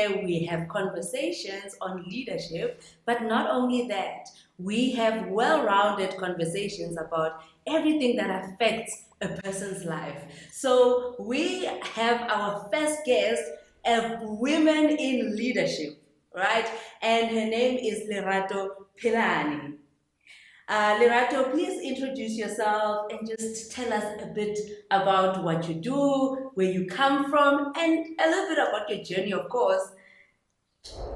We have conversations on leadership, but not only that, we have well-rounded conversations about everything that affects a person's life. So we have our first guest of women in leadership, right? And her name is Lerato Philani. Lerato, please introduce yourself and just tell us a bit about what you do, where you come from, and a little bit about your journey, of course.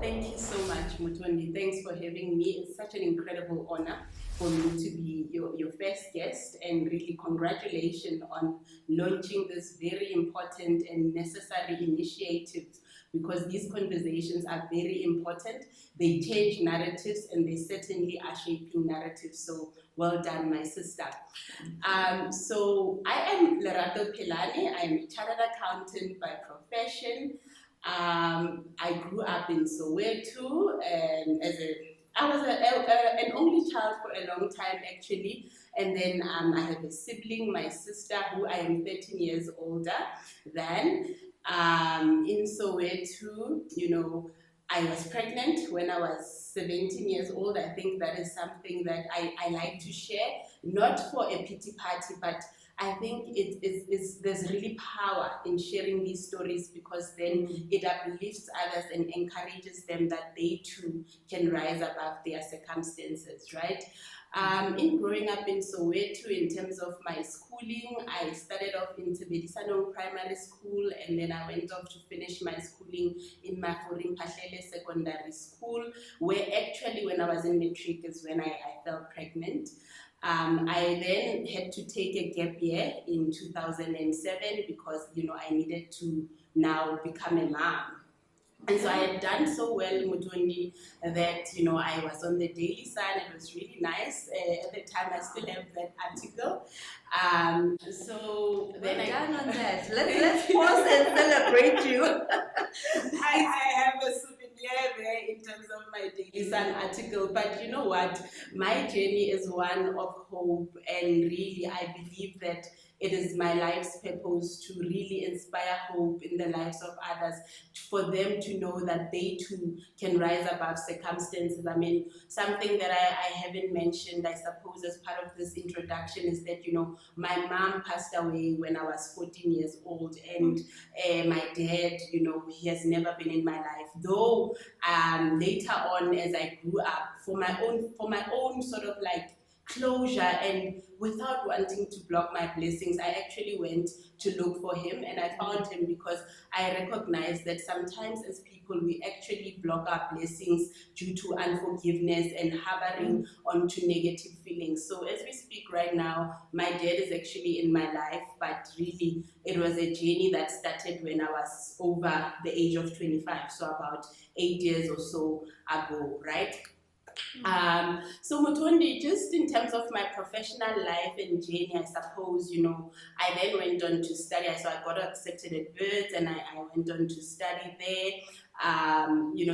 Thank you so much, Mutondi. Thanks for having me. It's such an incredible honor for me to be your first guest, and really congratulations on launching this very important and necessary initiative, because these conversations are very important. They change narratives, and they certainly are shaping narratives. So well done, my sister. So I am Lerato Philani. I am a chartered accountant by profession. I grew up in Soweto, and I was an only child for a long time actually, and then I have a sibling, my sister, who I am 13 years older than. In Soweto, I was pregnant when I was 17 years old. I think that is something that I like to share, not for a pity party, but I think there's really power in sharing these stories, because then it uplifts others and encourages them that they too can rise above their circumstances, right? In growing up in Soweto, in terms of my schooling, I started off in Tebedisanong Primary School, and then I went off to finish my schooling in Mafuring Pahlele Secondary School, where actually when I was in matric is when I fell pregnant. I then had to take a gap year in 2007 because, I needed to now become a mom. And so I had done so well, Mutundi, that, I was on the Daily Sun. It was really nice. At the time, I still have that article. So then Done on that. Let's pause and celebrate you. I have a souvenir there in terms of my Daily Sun article. But you know what? My journey is one of hope, and really I believe that it is my life's purpose to really inspire hope in the lives of others, for them to know that they too can rise above circumstances. I mean, something that I haven't mentioned, I suppose, as part of this introduction is that, my mom passed away when I was 14 years old, and my dad, he has never been in my life. Though later on, as I grew up, for my own sort of like closure, and without wanting to block my blessings, I actually went to look for him, and I found him, because I recognized that sometimes as people we actually block our blessings due to unforgiveness and harboring onto negative feelings. So as we speak right now, my dad is actually in my life, but really it was a journey that started when I was over the age of 25, so about 8 years or so ago, right? So Mutundi, just in terms of my professional life and journey, I suppose, I then went on to study. So I got accepted at Birds, and I went on to study there.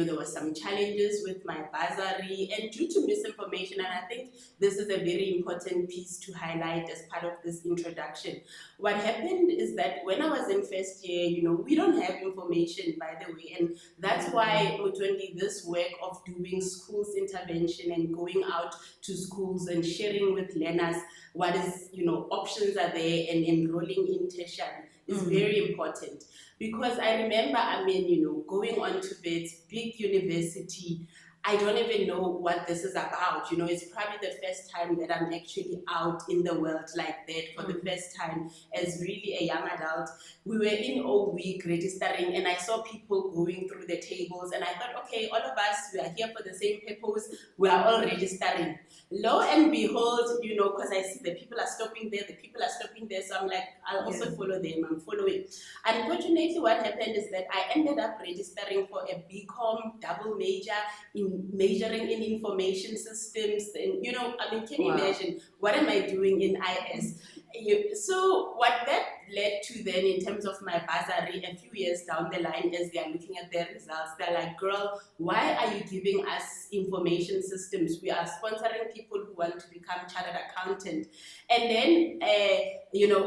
There were some challenges with my bursary, and due to misinformation, and I think this is a very important piece to highlight as part of this introduction. What happened is that when I was in first year, we don't have information, by the way, and that's why, Mutundi, this work of doing schools intervention and going out to schools and sharing with learners what is, options are there, and enrolling in tertiary is very important. Because I remember, going on to Wits, big university, I don't even know what this is about. It's probably the first time that I'm actually out in the world like that for the first time as really a young adult. We were in all week registering, and I saw people going through the tables, and I thought, okay, all of us, we are here for the same purpose. We are all registering. Lo and behold, because I see the people are stopping there, so I'm like, I'll also follow them. I'm following. Unfortunately, what happened is that I ended up registering for a BCom double major in majoring in information systems, and can you imagine what am I doing in IS? So what that led to then in terms of my bursary a few years down the line, as they are looking at their results, they're like, girl, why are you giving us information systems? We are sponsoring people who want to become chartered accountant. And then,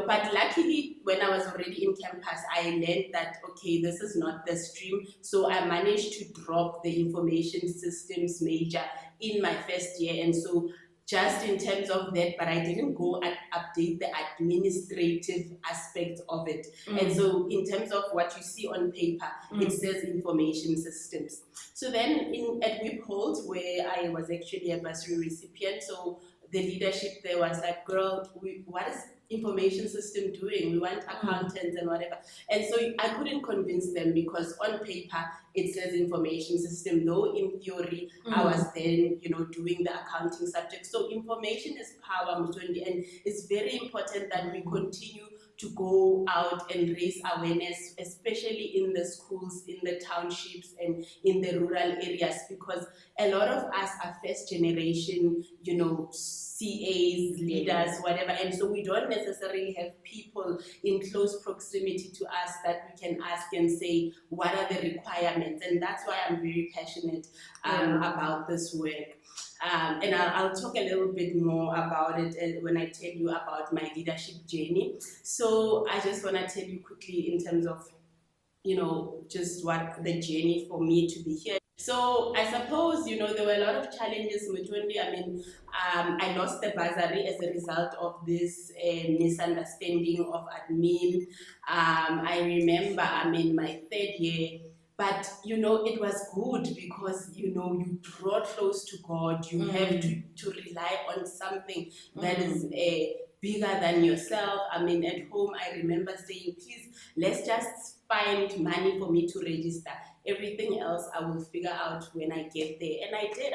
but luckily when I was already in campus, I learned that, okay, this is not the stream. So I managed to drop the information systems major in my first year. And so just in terms of that, but I didn't go and update the administrative aspect of it. And so in terms of what you see on paper, it says information systems. So then at Wiphold, where I was actually a bursary recipient, so the leadership there was like, girl, what is information system doing? We want accountants and whatever. And so I couldn't convince them because on paper it says information system, though in theory I was then, doing the accounting subject. So information is power, Muthondi, and it's very important that we continue to go out and raise awareness, especially in the schools, in the townships, and in the rural areas, because a lot of us are first generation, CAs, leaders, whatever, and so we don't necessarily have people in close proximity to us that we can ask and say, what are the requirements? And that's why I'm very passionate about this work. And I'll talk a little bit more about it when I tell you about my leadership journey. So I just want to tell you quickly in terms of, just what the journey for me to be here. So I suppose, there were a lot of challenges, Muthondi. I mean, I lost the bursary as a result of this misunderstanding of admin. I remember, my third year, but it was good because you draw close to God. You have to rely on something that is bigger than yourself. At home I remember saying, please, let's just find money for me to register. Everything else I will figure out when I get there. And I did.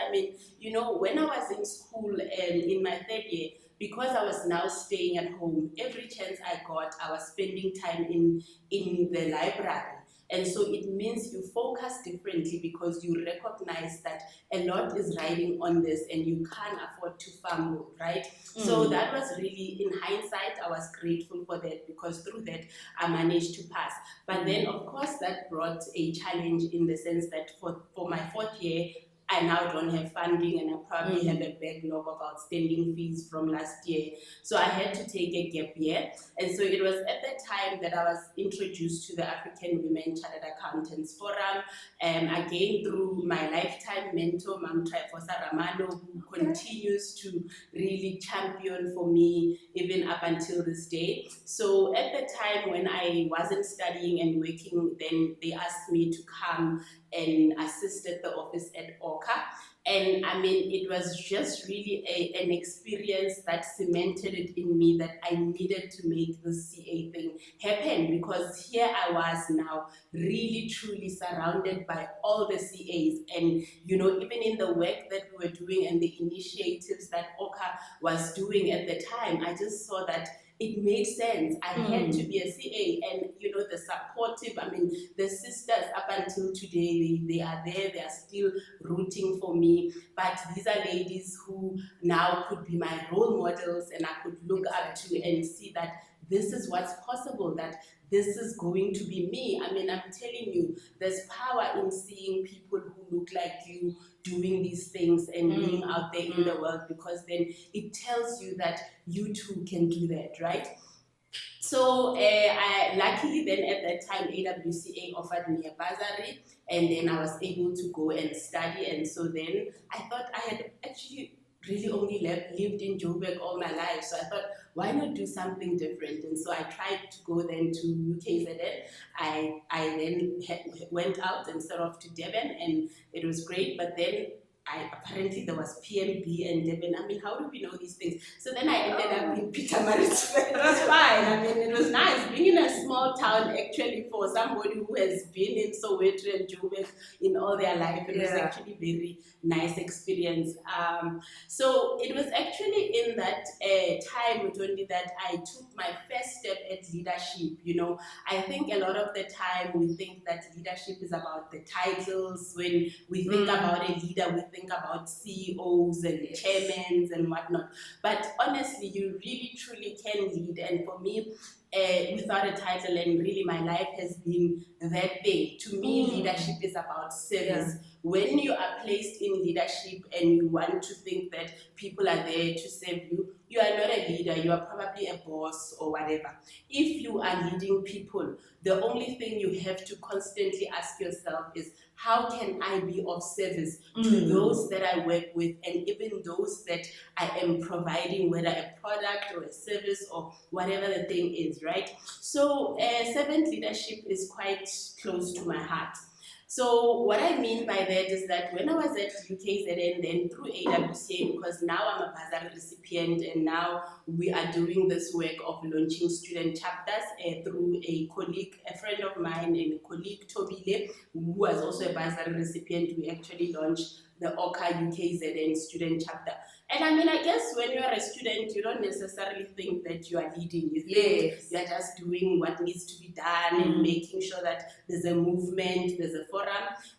When I was in school and in my third year, because I was now staying at home, every chance I got, I was spending time in the library. And so it means you focus differently because you recognize that a lot is riding on this and you can't afford to fumble, right? So that was really, in hindsight, I was grateful for that because through that I managed to pass. But then, of course, that brought a challenge in the sense that for my fourth year, I now don't have funding and I probably have a backlog of outstanding fees from last year. So I had to take a gap year. And so it was at that time that I was introduced to the African Women Chartered Accountants Forum. Again, through my lifetime mentor, Mam Trifosa Ramano, who continues to really champion for me even up until this day. So at the time when I wasn't studying and working, then they asked me to come and assist at the office at ORCA. And it was just really an experience that cemented it in me that I needed to make the CA thing happen, because here I was now really truly surrounded by all the CAs. And even in the work that we were doing and the initiatives that ORCA was doing at the time, I just saw that it made sense. I had to be a CA, and the supportive, the sisters up until today, they are there, they are still rooting for me. But these are ladies who now could be my role models and I could look up to and see that this is what's possible, that this is going to be me. I'm telling you, there's power in seeing people who look like you doing these things and being out there in the world, because then it tells you that you too can do that, right? So I luckily then at that time AWCA offered me a bursary, and then I was able to go and study. And so then I thought I had actually really only lived in Joburg all my life, so I thought, why not do something different? And so I tried to go then to UKZN. I then went out and set off to Durban, and it was great. But then apparently there was PMB and Durban. How do we know these things? So then I ended up in Pietermaritzburg. It was fine. It was nice being in a small town actually for somebody who has been in Soweto and Joburg in all their life. It was actually very nice experience. So it was actually in that time, Muthondi, that I took my first step at leadership. I think a lot of the time we think that leadership is about the titles. When we think about a leader, we think think about CEOs and chairmen and whatnot. But honestly, you really truly can lead. And for me, without a title, and really my life has been that thing. To me, leadership is about service. When you are placed in leadership and you want to think that people are there to serve you, you are not a leader, you are probably a boss or whatever. If you are leading people, the only thing you have to constantly ask yourself is, how can I be of service to those that I work with, and even those that I am providing, whether a product or a service or whatever the thing is, right? So servant leadership is quite close to my heart. So what I mean by that is that when I was at UKZN, then through AWCA, because now I'm a bursary recipient and now we are doing this work of launching student chapters through a colleague, a friend of mine and a colleague, Tobile, who was also a bursary recipient. We actually launched the OCA UKZN student chapter. And I mean, I guess when you're a student, you don't necessarily think that you are leading. You think you're just doing what needs to be done and making sure that there's a movement, there's a forum.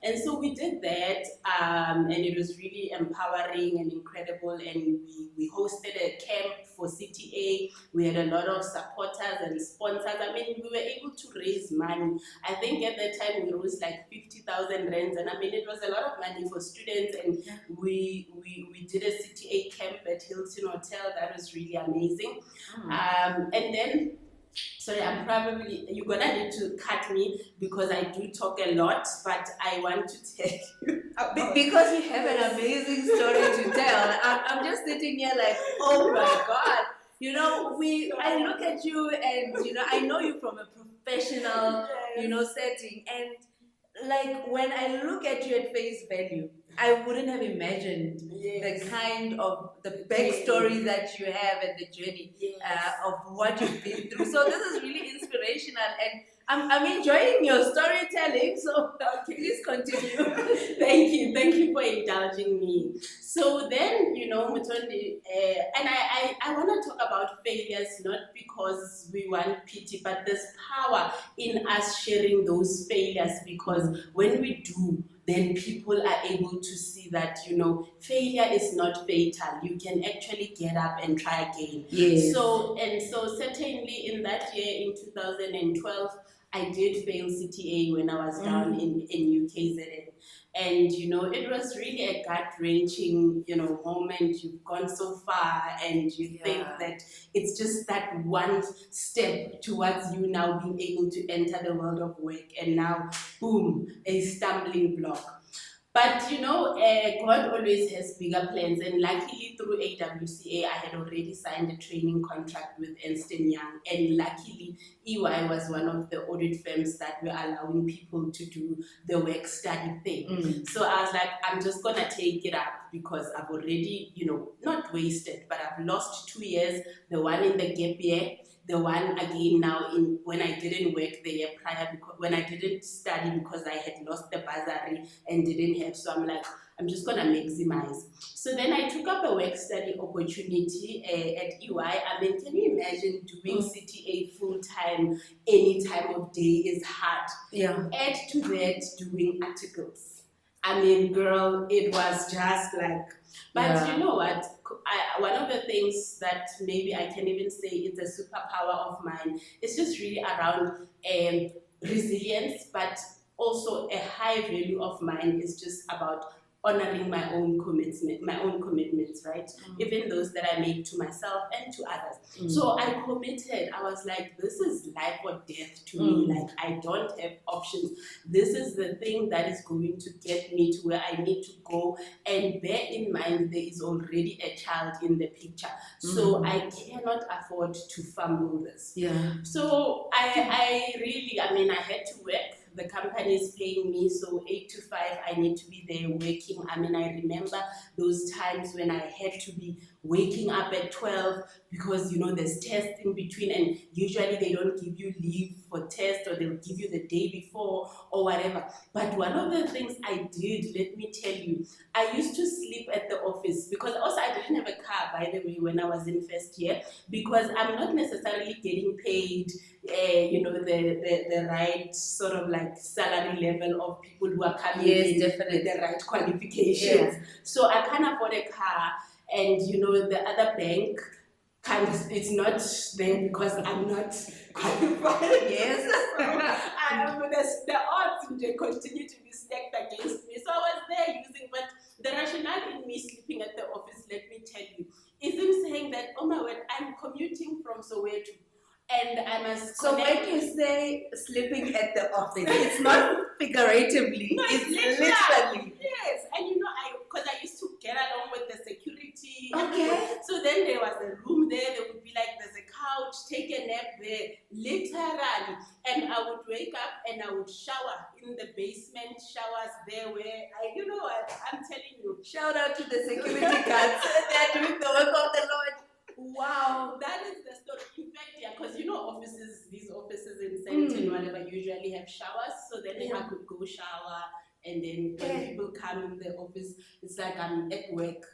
And so we did that, and it was really empowering and incredible. And we hosted a camp for CTA. We had a lot of supporters and sponsors. I mean, we were able to raise money. I think at that time we raised like 50,000 rands, and I mean, it was a lot of money for students. And we did a CTA camp at Hilton Hotel. That was really amazing. And then, sorry, you're gonna need to cut me because I do talk a lot, but I want to tell you about because you have an amazing story to tell. I'm just sitting here like, oh my God. You know, I look at you and, you know, I know you from a professional, you know, setting, and like when I look at you at face value, I wouldn't have imagined the kind of the backstory that you have and the journey of what you've been through. So this is really inspirational, and I'm enjoying your storytelling. So please continue. Thank you for indulging me. So then, you know, Mutondi, and I want to talk about failures not because we want pity, but there's power in us sharing those failures, because when we do, then people are able to see that, you know, failure is not fatal. You can actually get up and try again. Yes. So certainly in that year, in 2012, I did fail CTA when I was down in UKZN. And, you know, it was really a gut-wrenching, you know, moment. You've gone so far and you think that it's just that one step towards you now being able to enter the world of work. And now, boom, a stumbling block. But, you know, God always has bigger plans. And luckily through AWCA, I had already signed a training contract with Ernst & Young. And luckily, EY was one of the audit firms that were allowing people to do the work study thing. So I was like, I'm just going to take it up because I've already, you know, not wasted, but I've lost 2 years, the one in the gap year, the one again now in when I didn't work the year prior, because when I didn't study because I had lost the bursary and didn't have. So I'm like, I'm just gonna maximize. So then I took up a work study opportunity at EY. I mean, can you imagine doing CTA full time, any time of day is hard. Add to that doing articles. I mean, girl, it was just like, but you know what? One of the things that maybe I can even say is a superpower of mine is just really around resilience, but also a high value of mine is just about honoring my own commitments, right? Even those that I make to myself and to others. So I committed. I was like, this is life or death to me. Like, I don't have options. This is the thing that is going to get me to where I need to go. And bear in mind, there is already a child in the picture. So I cannot afford to fumble this. So I really, I mean, I had to work. The company is paying me, so 8 to 5, I need to be there working. I mean, I remember those times when I had to be waking up at 12 because there's tests in between, and usually they don't give you leave for test, or they'll give you the day before or whatever. But one of the things I did, let me tell you, I used to sleep at the office, because also I didn't have a car, by the way, when I was in first year, because I'm not necessarily getting paid the right sort of like salary level of people who are coming in definitely. with the right qualifications. So I can't afford a car, and the other bank it's not there because I'm not qualified. Yes. The odds they continue to be stacked against me. So I was there using, but the rationale in me sleeping at the office, let me tell you, is him saying that, oh my word, I'm commuting from Soweto, and I must. So when you say sleeping at the office, it's not figuratively, No, it's literally. Yes, and because I used to get along with the security. Okay. So then there was a room there. There would be like, there's a couch, take a nap there, literally. And I would wake up and I would shower in the basement showers there, where I'm telling you. Shout out to the security guards. They're doing the work of the Lord. Wow. That is the story. In fact, yeah, because these offices in Sandton, whatever, usually have showers. So then I could go shower, and then when people come in the office, it's like I'm at work,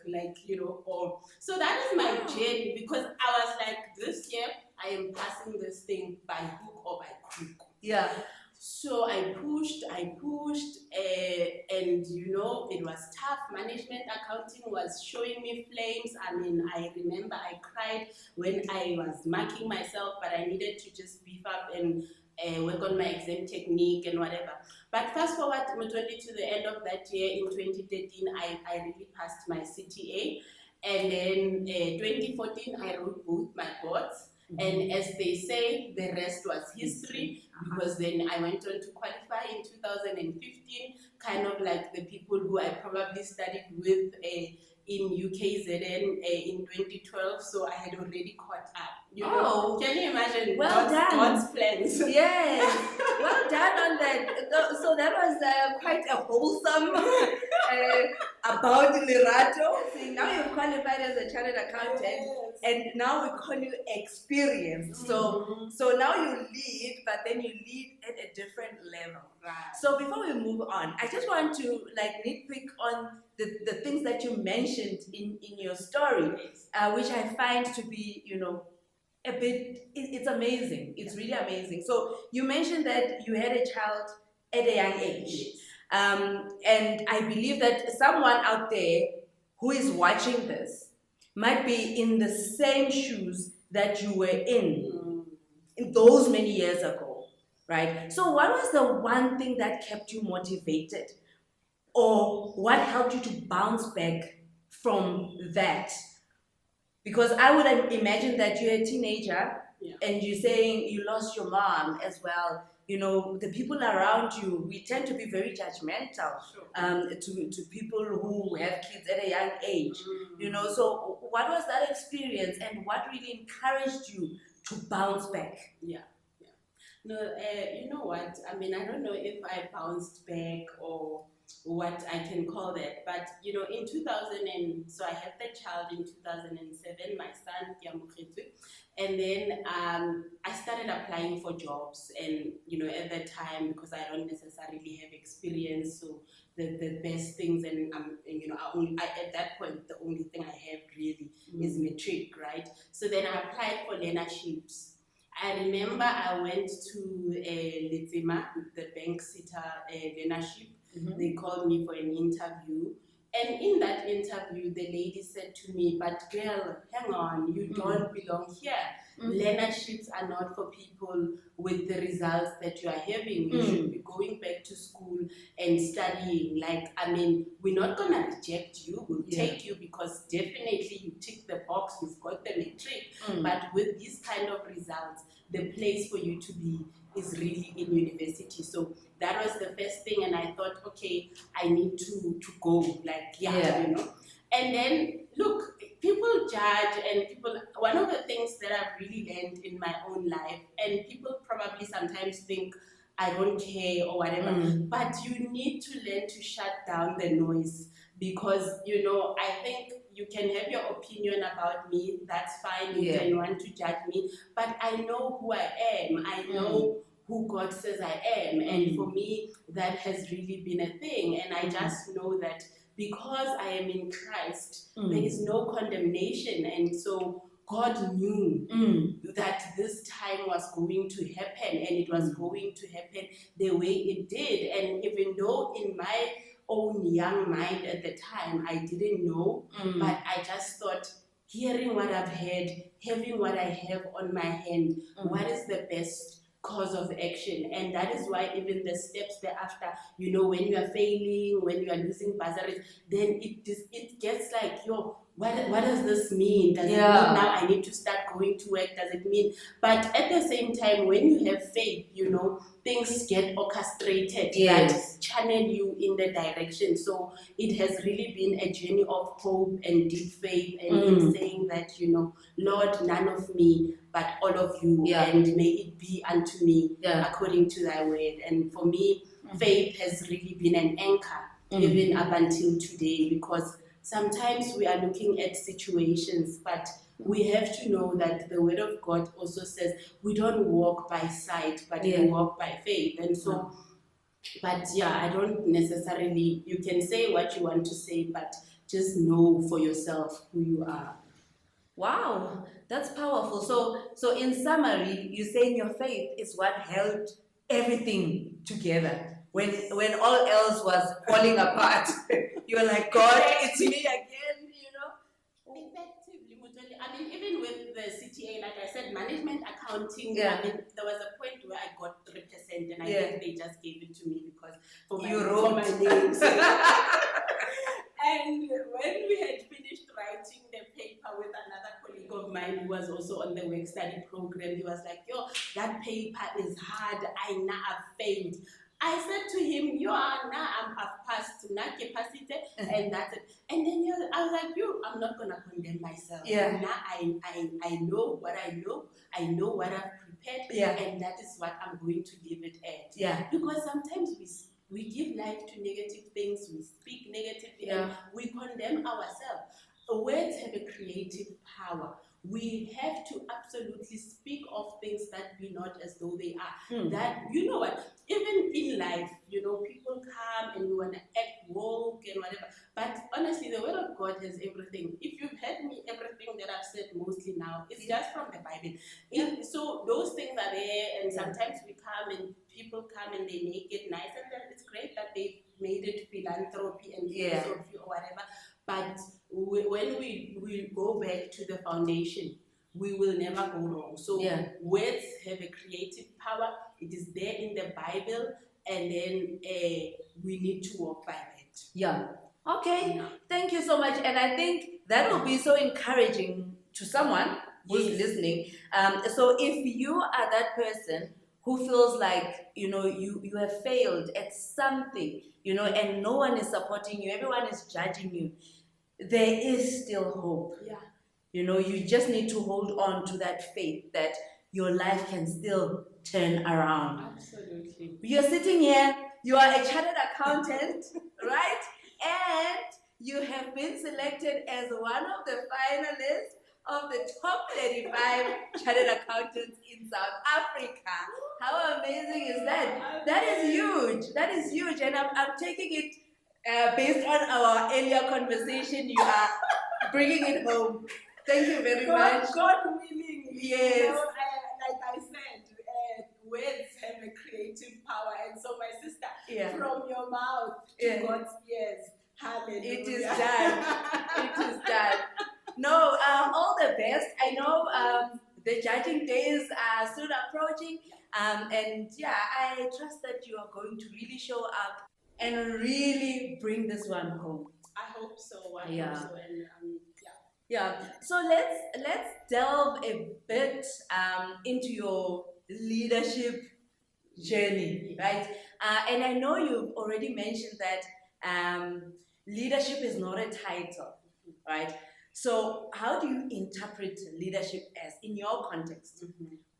or. So that is my journey, because I was like, this year I am passing this thing by hook or by crook. Yeah. So I pushed, and it was tough. Management accounting was showing me flames. I mean, I remember I cried when I was marking myself, but I needed to just beef up and work on my exam technique and whatever. But fast forward to the end of that year in 2013, I really passed my CTA. And then 2014, I wrote both my boards. And as they say, the rest was history, because then I went on to qualify in 2015, kind of like the people who I probably studied with in UKZN in 2012, so I had already caught up. Can you imagine? Well done. God's plans. Yes, well done on that. So that was quite a wholesome about Lerato. See, now you've qualified as a chartered accountant, and now we call you experienced. So now you lead, but then you lead at a different level. Right. So before we move on, I just want to nitpick on the things that you mentioned in your story, which I find to be, a bit, it's amazing. It's really amazing. So you mentioned that you had a child at a young age. And I believe that someone out there who is watching this might be in the same shoes that you were in those many years ago, right? So what was the one thing that kept you motivated, or what helped you to bounce back from that? Because I would imagine that you're a teenager and you're saying you lost your mom as well. The people around you, we tend to be very judgmental to people who have kids at a young age. So what was that experience, and what really encouraged you to bounce back? No, you know what? I mean, I don't know if I bounced back or what I can call that, but in 2000, so I had the child in 2007, my son Kiamukhetsu, and then I started applying for jobs, and at that time, because I don't necessarily have experience, so the best things, and at that point the only thing I have really is matric, right? So then I applied for learnerships. I remember I went to Letsema, the bank sitter learnership. They called me for an interview, and in that interview the lady said to me, but girl, hang on, you don't belong here. Learnerships are not for people with the results that you are having. You should be going back to school and studying. We're not gonna reject you, we'll take you, because definitely you tick the box, you've got the matric, but with these kind of results, the place for you to be is really in university. So that was the first thing, and I thought, okay, I need to go, And then, look, people judge, and one of the things that I've really learned in my own life, and people probably sometimes think I don't care or whatever, but you need to learn to shut down the noise. because, you know, I think you can have your opinion about me, that's fine, you Yeah. can want to judge me, but I know who I am, I know who God says I am, and for me, that has really been a thing, and I just know that because I am in Christ, there is no condemnation, and so God knew that this time was going to happen, and it was going to happen the way it did. And even though in my own young mind at the time I didn't know, but I just thought, hearing what I've heard, having what I have on my hand, what is the best course of action? And that is why even the steps thereafter, you know, when you are failing, when you are losing bursaries, then it gets like, yo, what does this mean? Does it mean now I need to start going to work? Does it mean? But at the same time, when you have faith, you know, things get orchestrated that channel you in the direction. So it has really been a journey of hope and deep faith, and in saying that, you know, Lord, none of me, but all of you, and may it be unto me according to thy word. And for me, faith has really been an anchor, even up until today, because sometimes we are looking at situations, but we have to know that the word of God also says we don't walk by sight, but we walk by faith. And so, but yeah, I don't necessarily, you can say what you want to say, but just know for yourself who you are. Wow, that's powerful. So in summary, you're saying your faith is what held everything together when all else was falling apart. You're like, God, it's me again, you know. Effectively, Mutoli. I mean, even with the CTA, like I said, management accounting. Yeah. I mean, there was a point where I got 3%, and I think they just gave it to me because for my names. And when we had finished writing the paper with another colleague of mine who was also on the work study program, he was like, yo, that paper is hard, I now have failed. I said to him, you are now I've passed na capacity, and that's it. And then I was like, I'm not gonna condemn myself. Yeah. Now I know what I know what I've prepared, and that is what I'm going to leave it at. Yeah. Because sometimes we give life to negative things, we speak negatively, and we condemn ourselves. Words have a creative power. We have to absolutely speak of things that be not as though they are. That, you know what, even in life, you know, people come and we want to act woke and whatever. But honestly, the word of God has everything. If you've heard me, everything that I've said mostly now, it's just from the Bible. So those things are there, and sometimes we come and people come and they make it nice, and then it's great that they made it philanthropy and philosophy or whatever. But when we go back to the foundation, we will never go wrong. So words have a creative power. It is there in the Bible, and then we need to walk by that. Yeah. Okay. Thank you so much. And I think that will be so encouraging to someone who's listening. So if you are that person who feels like, you know, you have failed at something, you know, and no one is supporting you, everyone is judging you, there is still hope. Yeah. You know, you just need to hold on to that faith that your life can still turn around. Absolutely. You're sitting here, you are a chartered accountant, right? And you have been selected as one of the finalists of the top 35 chartered accountants in South Africa. How amazing is that? That is huge. That is huge. And I'm taking it based on our earlier conversation. You are bringing it home. Thank you very much. God willing. Yes. You know, like I said, words have a creative power. And so, my sister, from your mouth to God's ears, hallelujah. It is done. It is done. No, all the best. I know the judging days are soon approaching. And yeah, I trust that you are going to really show up and really bring this one home. I hope so. I hope so. And yeah. So let's delve a bit into your leadership journey, right? And I know you've already mentioned that leadership is not a title, right? So how do you interpret leadership as in your context?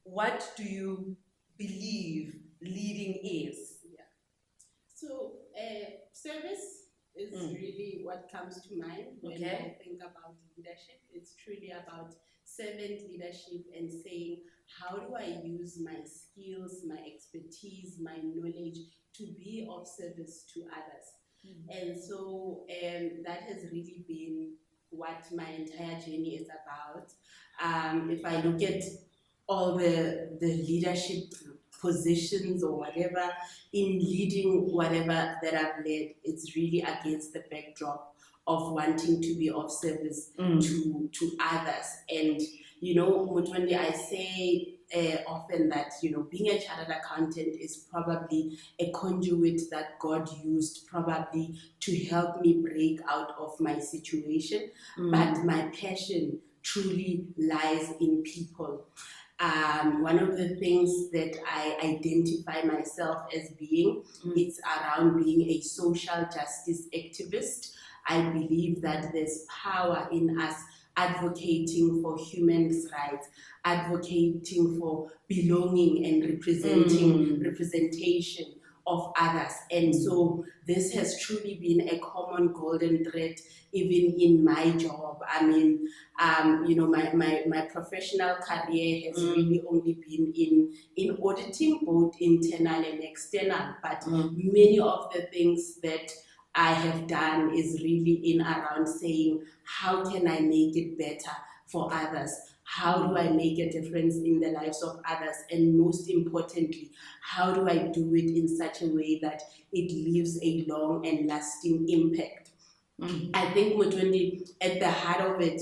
What do you believe leading is? So service is really what what comes to mind when I think about leadership. It's truly about servant leadership and saying, how do I use my skills, my expertise, my knowledge to be of service to others? And so that has really been what my entire journey is about. If I look at all the leadership positions or whatever, in leading whatever that I've led, it's really against the backdrop of wanting to be of service to others. And Mutwandi, I say often that being a chartered accountant is probably a conduit that God used probably to help me break out of my situation, but my passion truly lies in people. One of the things that I identify myself as being, it's around being a social justice activist. I believe that there's power in us advocating for human rights, advocating for belonging and representation of others. And so this has truly been a common golden thread even in my job. I mean, my professional career has really only been in auditing, both internal and external, but many of the things that I have done is really in around saying, how can I make it better for others? How do I make a difference in the lives of others? And most importantly, how do I do it in such a way that it leaves a long and lasting impact? I think, Mutwandi, at the heart of it,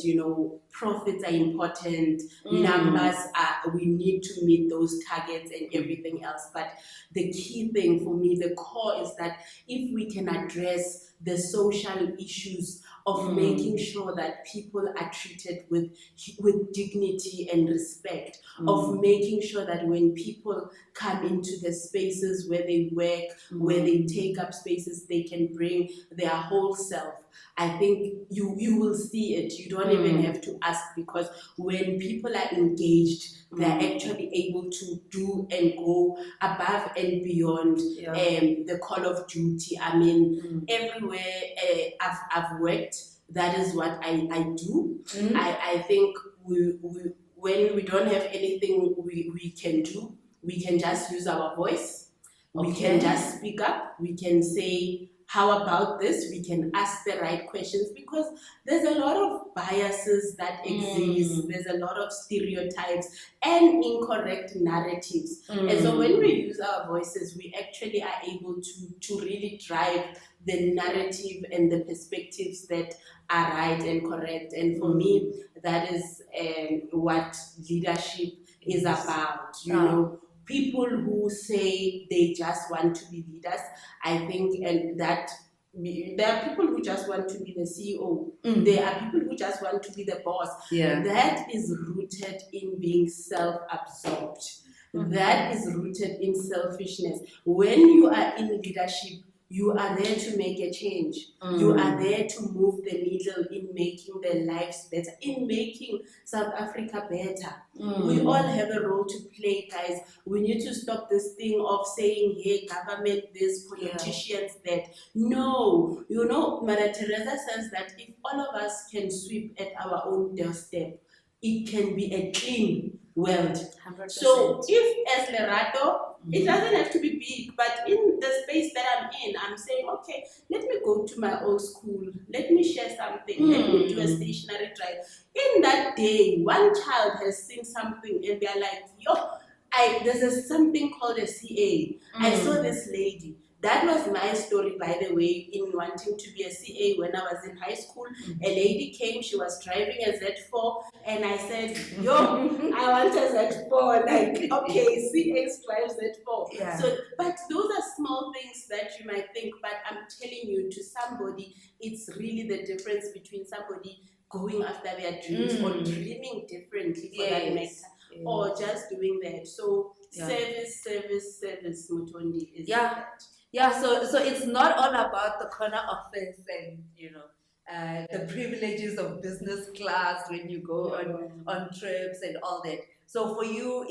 profits are important, numbers are, we need to meet those targets and everything else. But the key thing for me, the core, is that if we can address the social issues of making sure that people are treated with dignity and respect, of making sure that when people come into the spaces where they work, where they take up spaces, they can bring their whole self. I think you will see it. You don't even have to ask, because when people are engaged, they're actually able to do and go above and beyond the call of duty. I mean, everywhere I've worked, that is what I do. I think when we don't have anything we can do, we can just use our voice. We can just speak up. We can say, how about this? We can ask the right questions, because there's a lot of biases that exist. There's a lot of stereotypes and incorrect narratives. And so when we use our voices, we actually are able to really drive the narrative and the perspectives that are right and correct. And for me, that is what leadership is about. People who say they just want to be leaders, I think, and that there are people who just want to be the CEO. There are people who just want to be the boss. That is rooted in being self-absorbed. That is rooted in selfishness. When you are in leadership, you are there to make a change. You are there to move the needle in making their lives better, in making South Africa better. We all have a role to play, guys. We need to stop this thing of saying, hey, government this, politicians that. No, Mother Teresa says that if all of us can sweep at our own doorstep, it can be a clean world. 100%. So if as Lerato, it doesn't have to be big, but in the space that I'm in, I'm saying, okay, let me go to my old school, let me share something, let me do a stationary drive. In that day, one child has seen something and they're like, there's something called a CA. I saw this lady. That was my story, by the way, in wanting to be a CA when I was in high school. A lady came, she was driving a Z4, and I said, I want a Z4. Like, okay, CAs drive Z4. So, but those are small things that you might think, but I'm telling you, to somebody, it's really the difference between somebody going after their dreams or dreaming differently for that matter, or just doing that. So, service, Mutwandi, is that. So it's not all about the corner office and the privileges of business class when you go on trips and all that. So for you,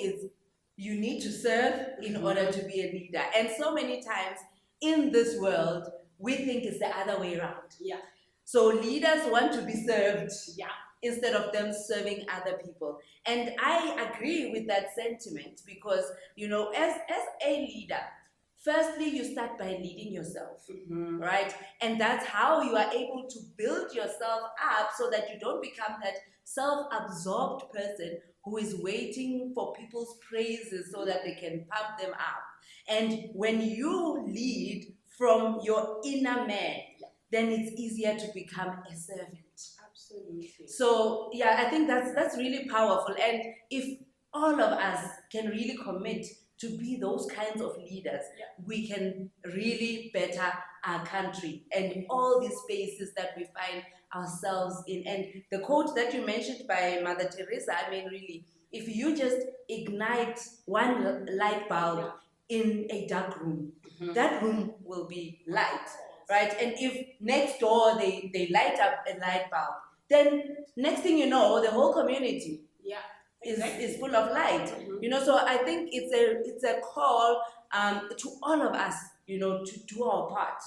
you need to serve in order to be a leader. And so many times in this world, we think it's the other way around. So leaders want to be served Yeah. instead of them serving other people. And I agree with that sentiment because, as a leader, firstly, you start by leading yourself, right? And that's how you are able to build yourself up so that you don't become that self-absorbed person who is waiting for people's praises so that they can pump them up. And when you lead from your inner man, then it's easier to become a servant. Absolutely. So yeah, I think that's really powerful. And if all of us can really commit to be those kinds of leaders, we can really better our country and all these spaces that we find ourselves in. And the quote that you mentioned by Mother Teresa, I mean, really, if you just ignite one light bulb in a dark room, that room will be light, right? And if next door they light up a light bulb, then next thing you know, the whole community is full of light. So I think it's a call to all of us, to do our part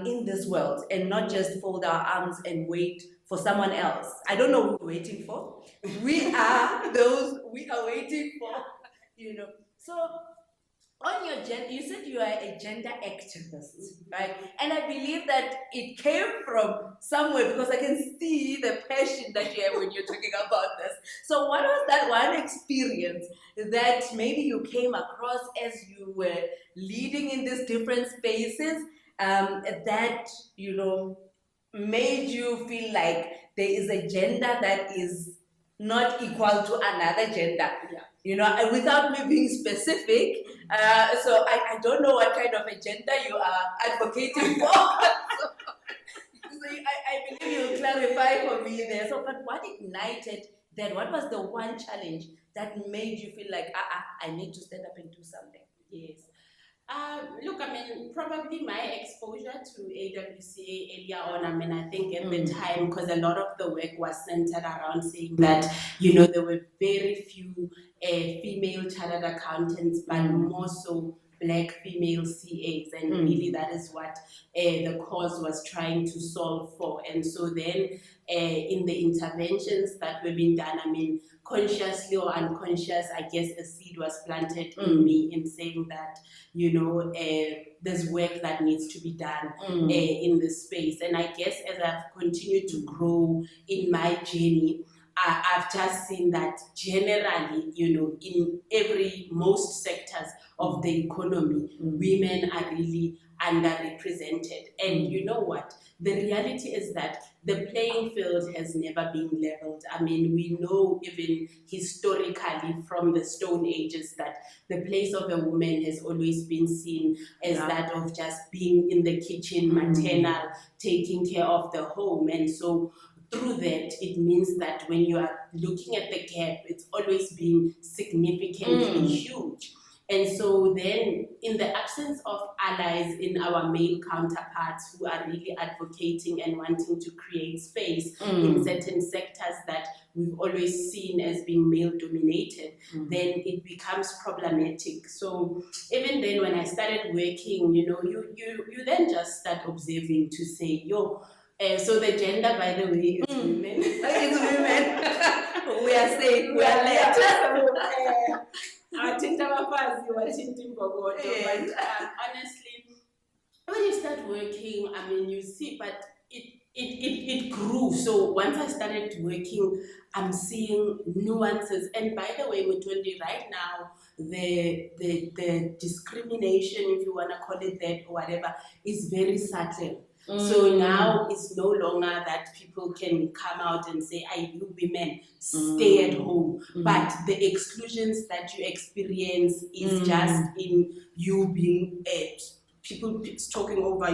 in this world and not just fold our arms and wait for someone else. I don't know who we're waiting for. We are those we are waiting for. So on your gender, you said you are a gender activist, right? And I believe that it came from somewhere because I can see the passion that you have when you're talking about this. So what was that one experience that maybe you came across as you were leading in these different spaces that, made you feel like there is a gender that is not equal to another gender? Without me being specific, so I don't know what kind of agenda you are advocating for. So I believe you'll clarify for me there. So, but what ignited that? What was the one challenge that made you feel like, I need to stand up and do something? Yes. Look, I mean, probably my exposure to AWCA earlier on, I think at the time, because a lot of the work was centered around saying that, there were very few female chartered accountants, but more so Black female CAs, and really that is what the cause was trying to solve for. And so then in the interventions that were being done, consciously or unconscious, I guess a seed was planted in me in saying that, there's work that needs to be done in this space. And I guess as I've continued to grow in my journey, I've just seen that generally, in most sectors of the economy, women are really underrepresented. And you know what? The reality is that the playing field has never been leveled. We know even historically from the Stone Ages that the place of a woman has always been seen as that of just being in the kitchen, maternal, taking care of the home. And so through that, it means that when you are looking at the gap, it's always been significantly huge. And so then, in the absence of allies in our male counterparts who are really advocating and wanting to create space in certain sectors that we've always seen as being male-dominated, then it becomes problematic. So even then, when I started working, you then just start observing to say, so the gender, by the way, is women. It's women. We are safe. We are left. But honestly, when you start working, you see, but it grew. So once I started working, I'm seeing nuances. And by the way, Mutundi, right now, the discrimination, if you want to call it that or whatever, is very subtle. So now it's no longer that people can come out and say, you women, stay at home. But the exclusions that you experience is just in you being, people talking over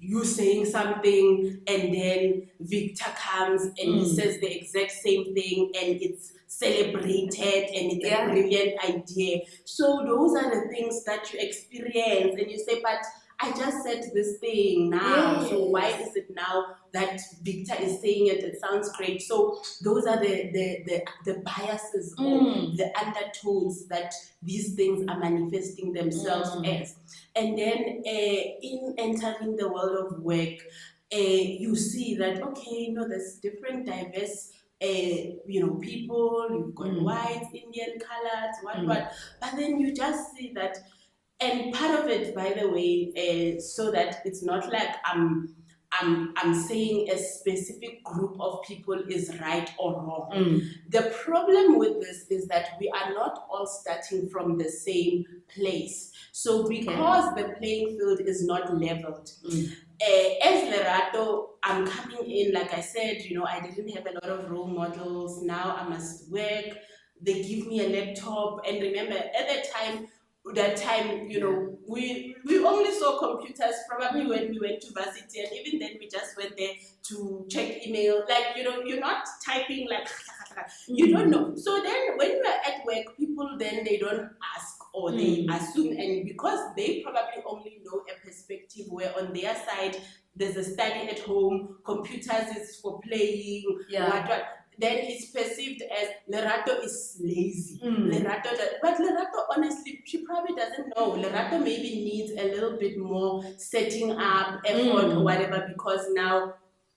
you saying something, and then Victor comes and he says the exact same thing, and it's celebrated, and it's a brilliant idea. So those are the things that you experience, and you say, but I just said this thing now, so why is it now that Victor is saying it? It sounds great. So those are the biases or the undertones that these things are manifesting themselves as. And then in entering the world of work, you see that, okay, there's different diverse people, you've got whites, Indian colors, what, but then you just see that, and part of it, by the way, so that it's not like I'm saying a specific group of people is right or wrong. The problem with this is that we are not all starting from the same place. So because the playing field is not leveled, as Lerato, I'm coming in, like I said, I didn't have a lot of role models. Now I must work. They give me a laptop. And remember, at that time, we only saw computers probably when we went to varsity, and even then we just went there to check email. Like, you're not typing like, you don't know. So then when you are at work, people then they don't ask or they assume, and because they probably only know a perspective where on their side there's a study at home, computers is for playing, what, then it's perceived as Lerato is lazy. But Lerato, honestly, she probably doesn't know. Lerato maybe needs a little bit more setting up, effort or whatever, because now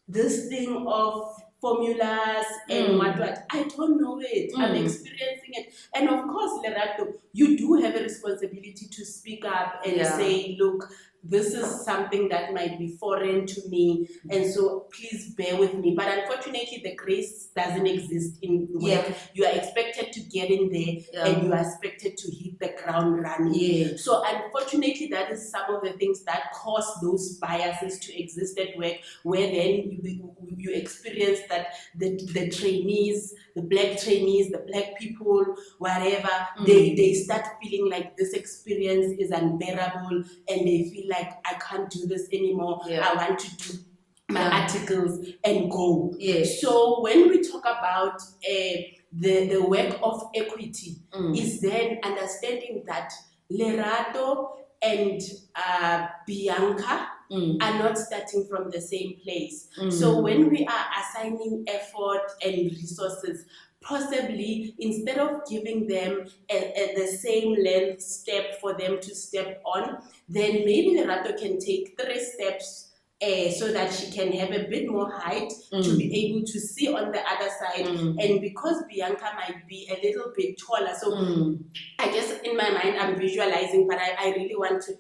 this thing of formulas and what, I don't know it. I'm experiencing it. And of course, Lerato, you do have a responsibility to speak up and say, look, this is something that might be foreign to me, and so please bear with me. But unfortunately, the grace doesn't exist in work. You are expected to get in there and you are expected to hit the ground running. So unfortunately, that is some of the things that cause those biases to exist at work, where then you experience that the trainees, the black trainees, the black people, whatever, they start feeling like this experience is unbearable, and they feel like, I can't do this anymore. I want to do my articles and go. So when we talk about the work of equity, is then understanding that Lerato and Bianca are not starting from the same place. So when we are assigning effort and resources, possibly instead of giving them the same length step for them to step on, then maybe Lerato can take 3 steps so that she can have a bit more height to be able to see on the other side. And because Bianca might be a little bit taller, so I guess in my mind I'm visualizing, but I really want to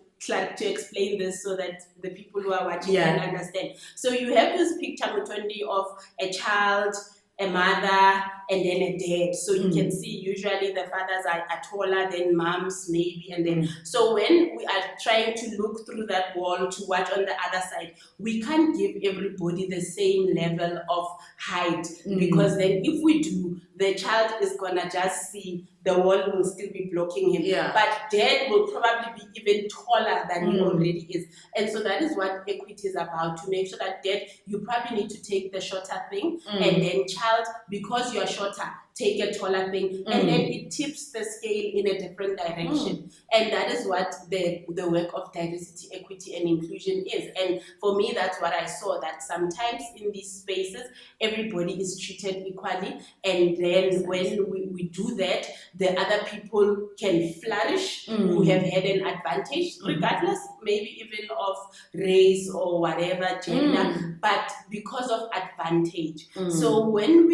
explain this so that the people who are watching can understand. So you have this picture, Mutondi, of a child, a mother, and then a dad. So you can see usually the fathers are taller than moms, maybe, and then so when we are trying to look through that wall to watch on the other side, we can't give everybody the same level of height, because then if we do, the child is gonna just see the wall will still be blocking him. But dad will probably be even taller than he already is. And so that is what equity is about, to make sure that dad, you probably need to take the shorter thing, and then child, because you're shorter, take a taller thing, and then it tips the scale in a different direction. And that is what the work of diversity, equity, and inclusion is. And for me, that's what I saw, that sometimes in these spaces, everybody is treated equally, and then when we do that, the other people can flourish who have had an advantage, regardless maybe even of race or whatever, gender, but because of advantage. So when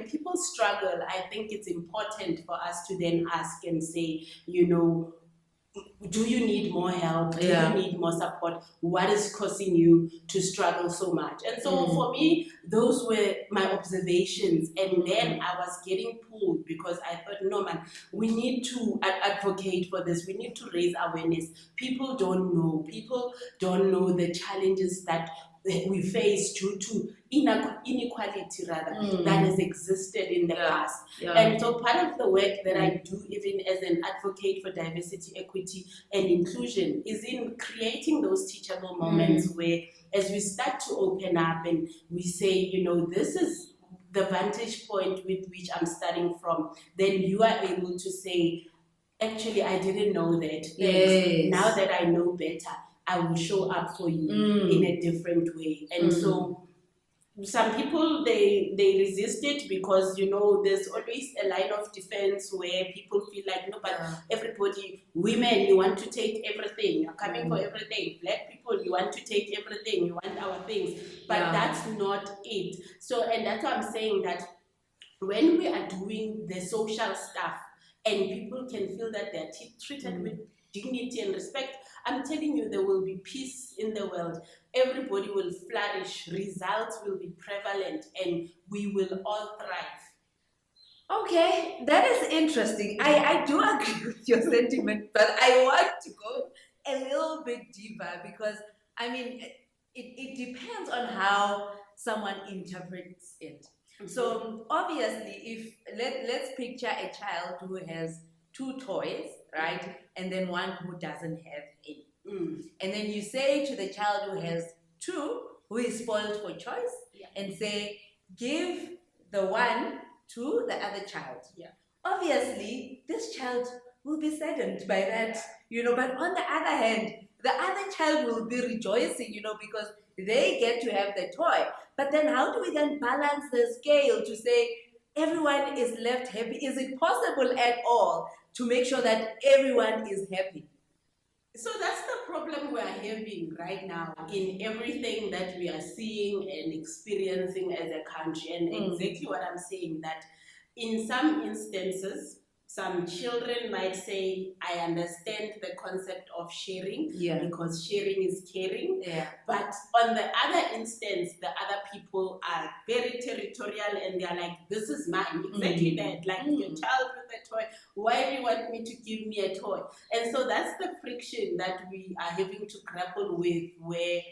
people struggle, I think it's important for us to then ask and say, do you need more help? Do you need more support? What is causing you to struggle so much? And so for me, those were my observations. And then I was getting pulled, because I thought, no, man, we need to advocate for this. We need to raise awareness. People don't know. People don't know the challenges that we face due to inequality rather that has existed in the past. And so part of the work that I do, even as an advocate for diversity, equity, and inclusion, is in creating those teachable moments where, as we start to open up and we say, this is the vantage point with which I'm starting from, then you are able to say, actually, I didn't know that. Now that I know better, I will show up for you in a different way. And so some people they resist it because there's always a line of defense where people feel like no, but Yeah. everybody, women, you want to take everything, you're coming for Mm. everything. Black people, you want to take everything, you want our things, but Yeah. that's not it. So, and that's why I'm saying that when we are doing the social stuff and people can feel that they're treated with dignity and respect, I'm telling you, there will be peace in the world. Everybody will flourish, results will be prevalent, and we will all thrive. Okay, that is interesting. I do agree with your sentiment, but I want to go a little bit deeper because I mean it depends on how someone interprets it. So obviously, if let's picture a child who has two toys, right, and then one who doesn't have any, and then you say to the child who has two, who is spoiled for choice, and say, give the one to the other child. Yeah. Obviously, this child will be saddened by that, but on the other hand, the other child will be rejoicing, because they get to have the toy. But then how do we then balance the scale to say everyone is left happy? Is it possible at all to make sure that everyone is happy? So that's the problem we are having right now in everything that we are seeing and experiencing as a country. And exactly what I'm saying, that in some instances, some children might say, I understand the concept of sharing, because sharing is caring. Yeah. But on the other instance, the other people are very territorial and they're like, this is mine. Exactly that. Like your child with a toy. Why do you want me to give me a toy? And so that's the friction that we are having to grapple with,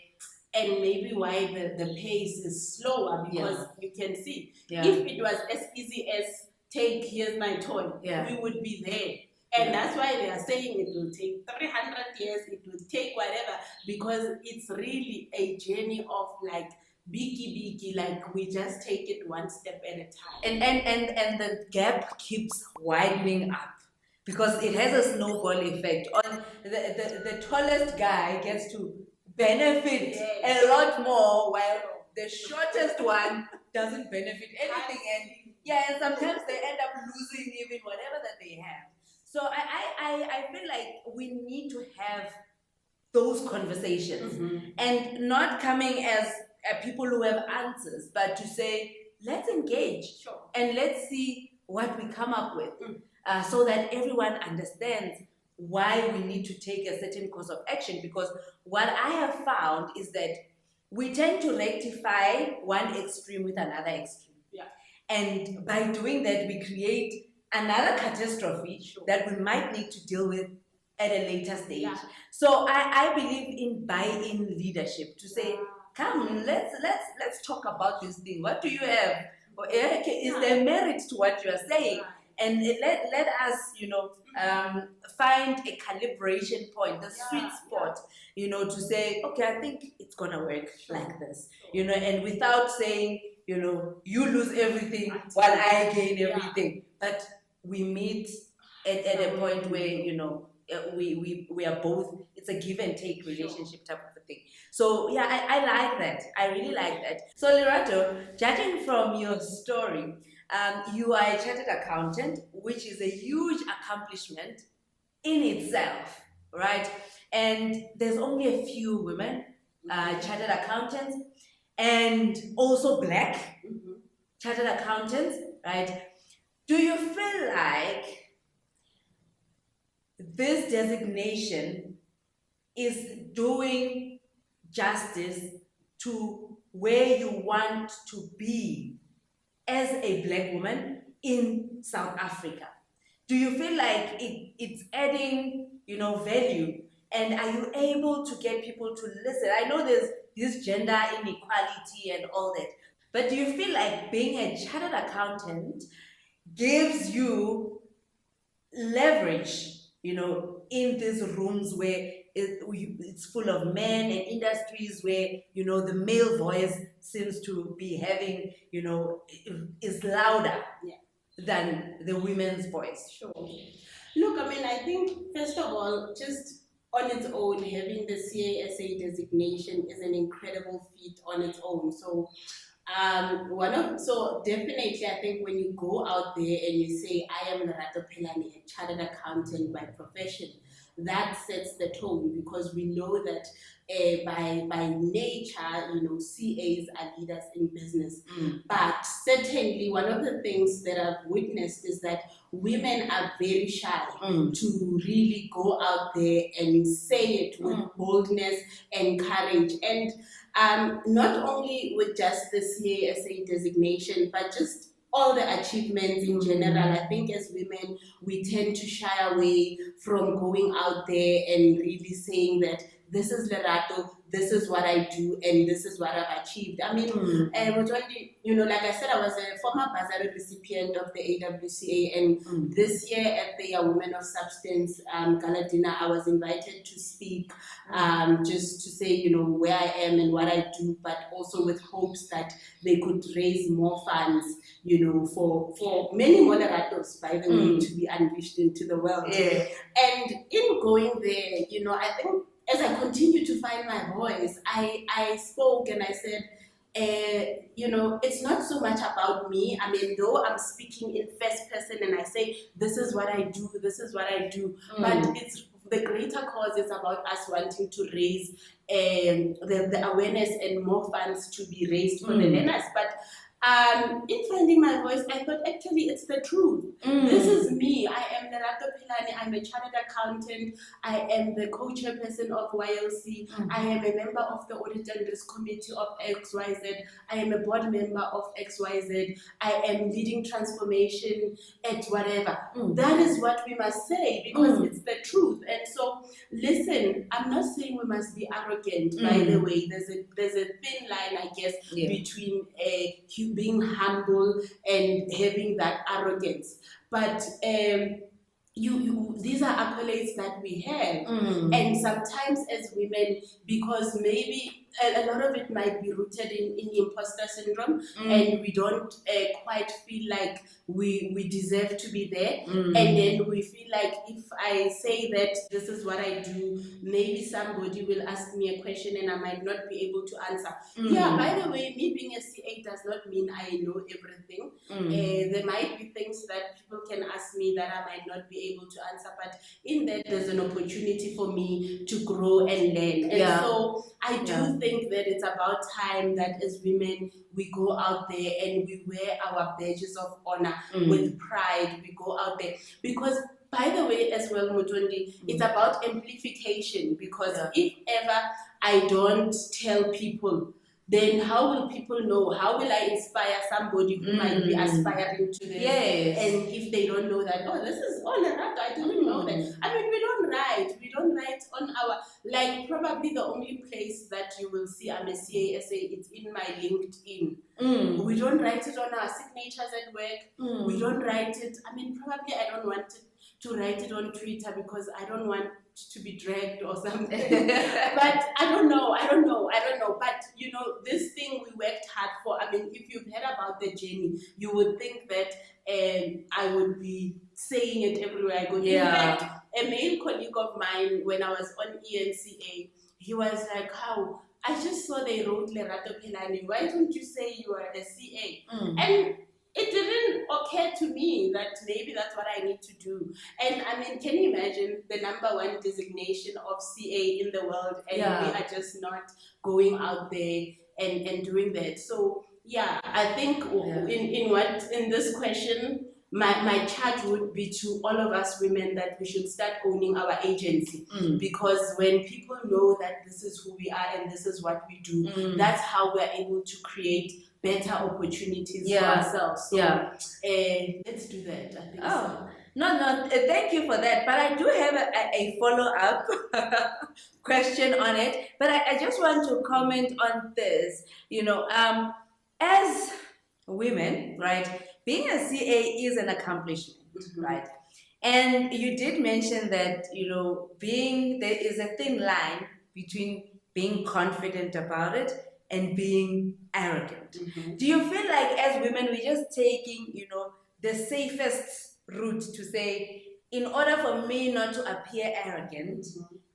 and maybe why the pace is slower, because you can see, if it was as easy as take, here's my toy, we would be there. And that's why they are saying it will take 300 years, it will take whatever, because it's really a journey of like biggie, like we just take it one step at a time. And the gap keeps widening up because it has a snowball effect. On the tallest guy gets to benefit a lot more, while the shortest one doesn't benefit anything. And sometimes they end up losing even whatever that they have. So I feel like we need to have those conversations and not coming as people who have answers, but to say, let's engage and let's see what we come up with so that everyone understands why we need to take a certain course of action. Because what I have found is that we tend to rectify one extreme with another extreme. And by doing that, we create another catastrophe that we might need to deal with at a later stage. So I believe in buy-in leadership, to say, come, let's talk about this thing. What do you have? Is there merit to what you are saying? And let us, find a calibration point, the sweet spot, to say, okay, I think it's gonna work like this, and without saying, you lose everything while I gain everything. But we meet at a point where, we are both, it's a give and take relationship type of a thing. So yeah, I like that. I really like that. So Lerato, judging from your story, you are a chartered accountant, which is a huge accomplishment in itself, right? And there's only a few women chartered accountants, and also black chartered accountants, right? Do you feel like this designation is doing justice to where you want to be as a black woman in South Africa? Do you feel like it's adding, value? And are you able to get people to listen? I know there's this gender inequality and all that, but do you feel like being a chartered accountant gives you leverage, in these rooms where it's full of men, and industries where, the male voice seems to be having, is louder than the women's voice? Sure. Look, I think, first of all, just on its own, having the CASA designation is an incredible feat on its own. So So definitely, I think when you go out there and you say, I am Lerato Pelani, a chartered accountant by profession, that sets the tone, because we know that by nature, CAs are leaders in business. But certainly, one of the things that I've witnessed is that women are very shy to really go out there and say it with boldness and courage. And not only with just the CASA designation, but just all the achievements in general. I think as women, we tend to shy away from going out there and really saying that this is Lerato, this is what I do, and this is what I've achieved. I mean, like I said, I was a former bursary recipient of the AWCA, and this year at the Women of Substance Gala Dinner, I was invited to speak, just to say, where I am and what I do, but also with hopes that they could raise more funds, for many more Leratos, by the way, to be unleashed into the world. Yeah. And in going there, I think as I continue to find my voice, I spoke and I said, it's not so much about me. I mean, though I'm speaking in first person and I say, this is what I do, but it's the greater cause is about us wanting to raise the awareness and more funds to be raised for the learners. But in finding my voice, I thought actually it's the truth. This is me. I am Lerato Pelani. I'm a chartered accountant. I am the co-chairperson of YLC. I am a member of the Audit and Risk Committee of XYZ. I am a board member of XYZ. I am leading transformation at whatever. That is what we must say, because it's the truth. And so, listen, I'm not saying we must be arrogant, by the way. There's a thin line, I guess, between being humble and having that arrogance. But these are accolades that we have, and sometimes as women, because maybe a lot of it might be rooted in imposter syndrome, and we don't quite feel like we deserve to be there, and then we feel like if I say that this is what I do, maybe somebody will ask me a question and I might not be able to answer. Yeah, by the way, me being a CA does not mean I know everything. There might be things that people can ask me that I might not be able to answer, but in that there's an opportunity for me to grow and learn. And so I do think that it's about time that as women we go out there and we wear our badges of honor with pride. We go out there because, by the way, as well, Mutondi, it's about amplification, because if ever I don't tell people, then how will people know? How will I inspire somebody who might be aspiring to this? Yes. And if they don't know that, this is all Lerato, I didn't know that. I mean, we don't write on our, like, probably the only place that you will see I'm a CASA, it's in my LinkedIn. We don't write it on our signatures at work. We don't write it, I mean, probably I don't want to write it on Twitter because I don't want to be dragged or something. But I don't know. But this thing we worked hard for. I mean, if you've heard about the journey, you would think that I would be saying it everywhere I go. In fact, a male colleague of mine, when I was on ENCA, he was like, "How? I just saw they wrote Lerato Pelani. Why don't you say you are a CA?" And it didn't occur to me that maybe that's what I need to do. And I mean, can you imagine the #1 designation of CA in the world, and we are just not going out there and doing that? So I think in this question, my charge would be to all of us women that we should start owning our agency, because when people know that this is who we are and this is what we do, that's how we're able to create better opportunities for ourselves. So let's do that. I think so. No, thank you for that. But I do have a follow-up question on it. But I just want to comment on this. As women, right, being a CA is an accomplishment, right? And you did mention that, there is a thin line between being confident about it and being arrogant. Do you feel like as women we're just taking, the safest route to say, in order for me not to appear arrogant,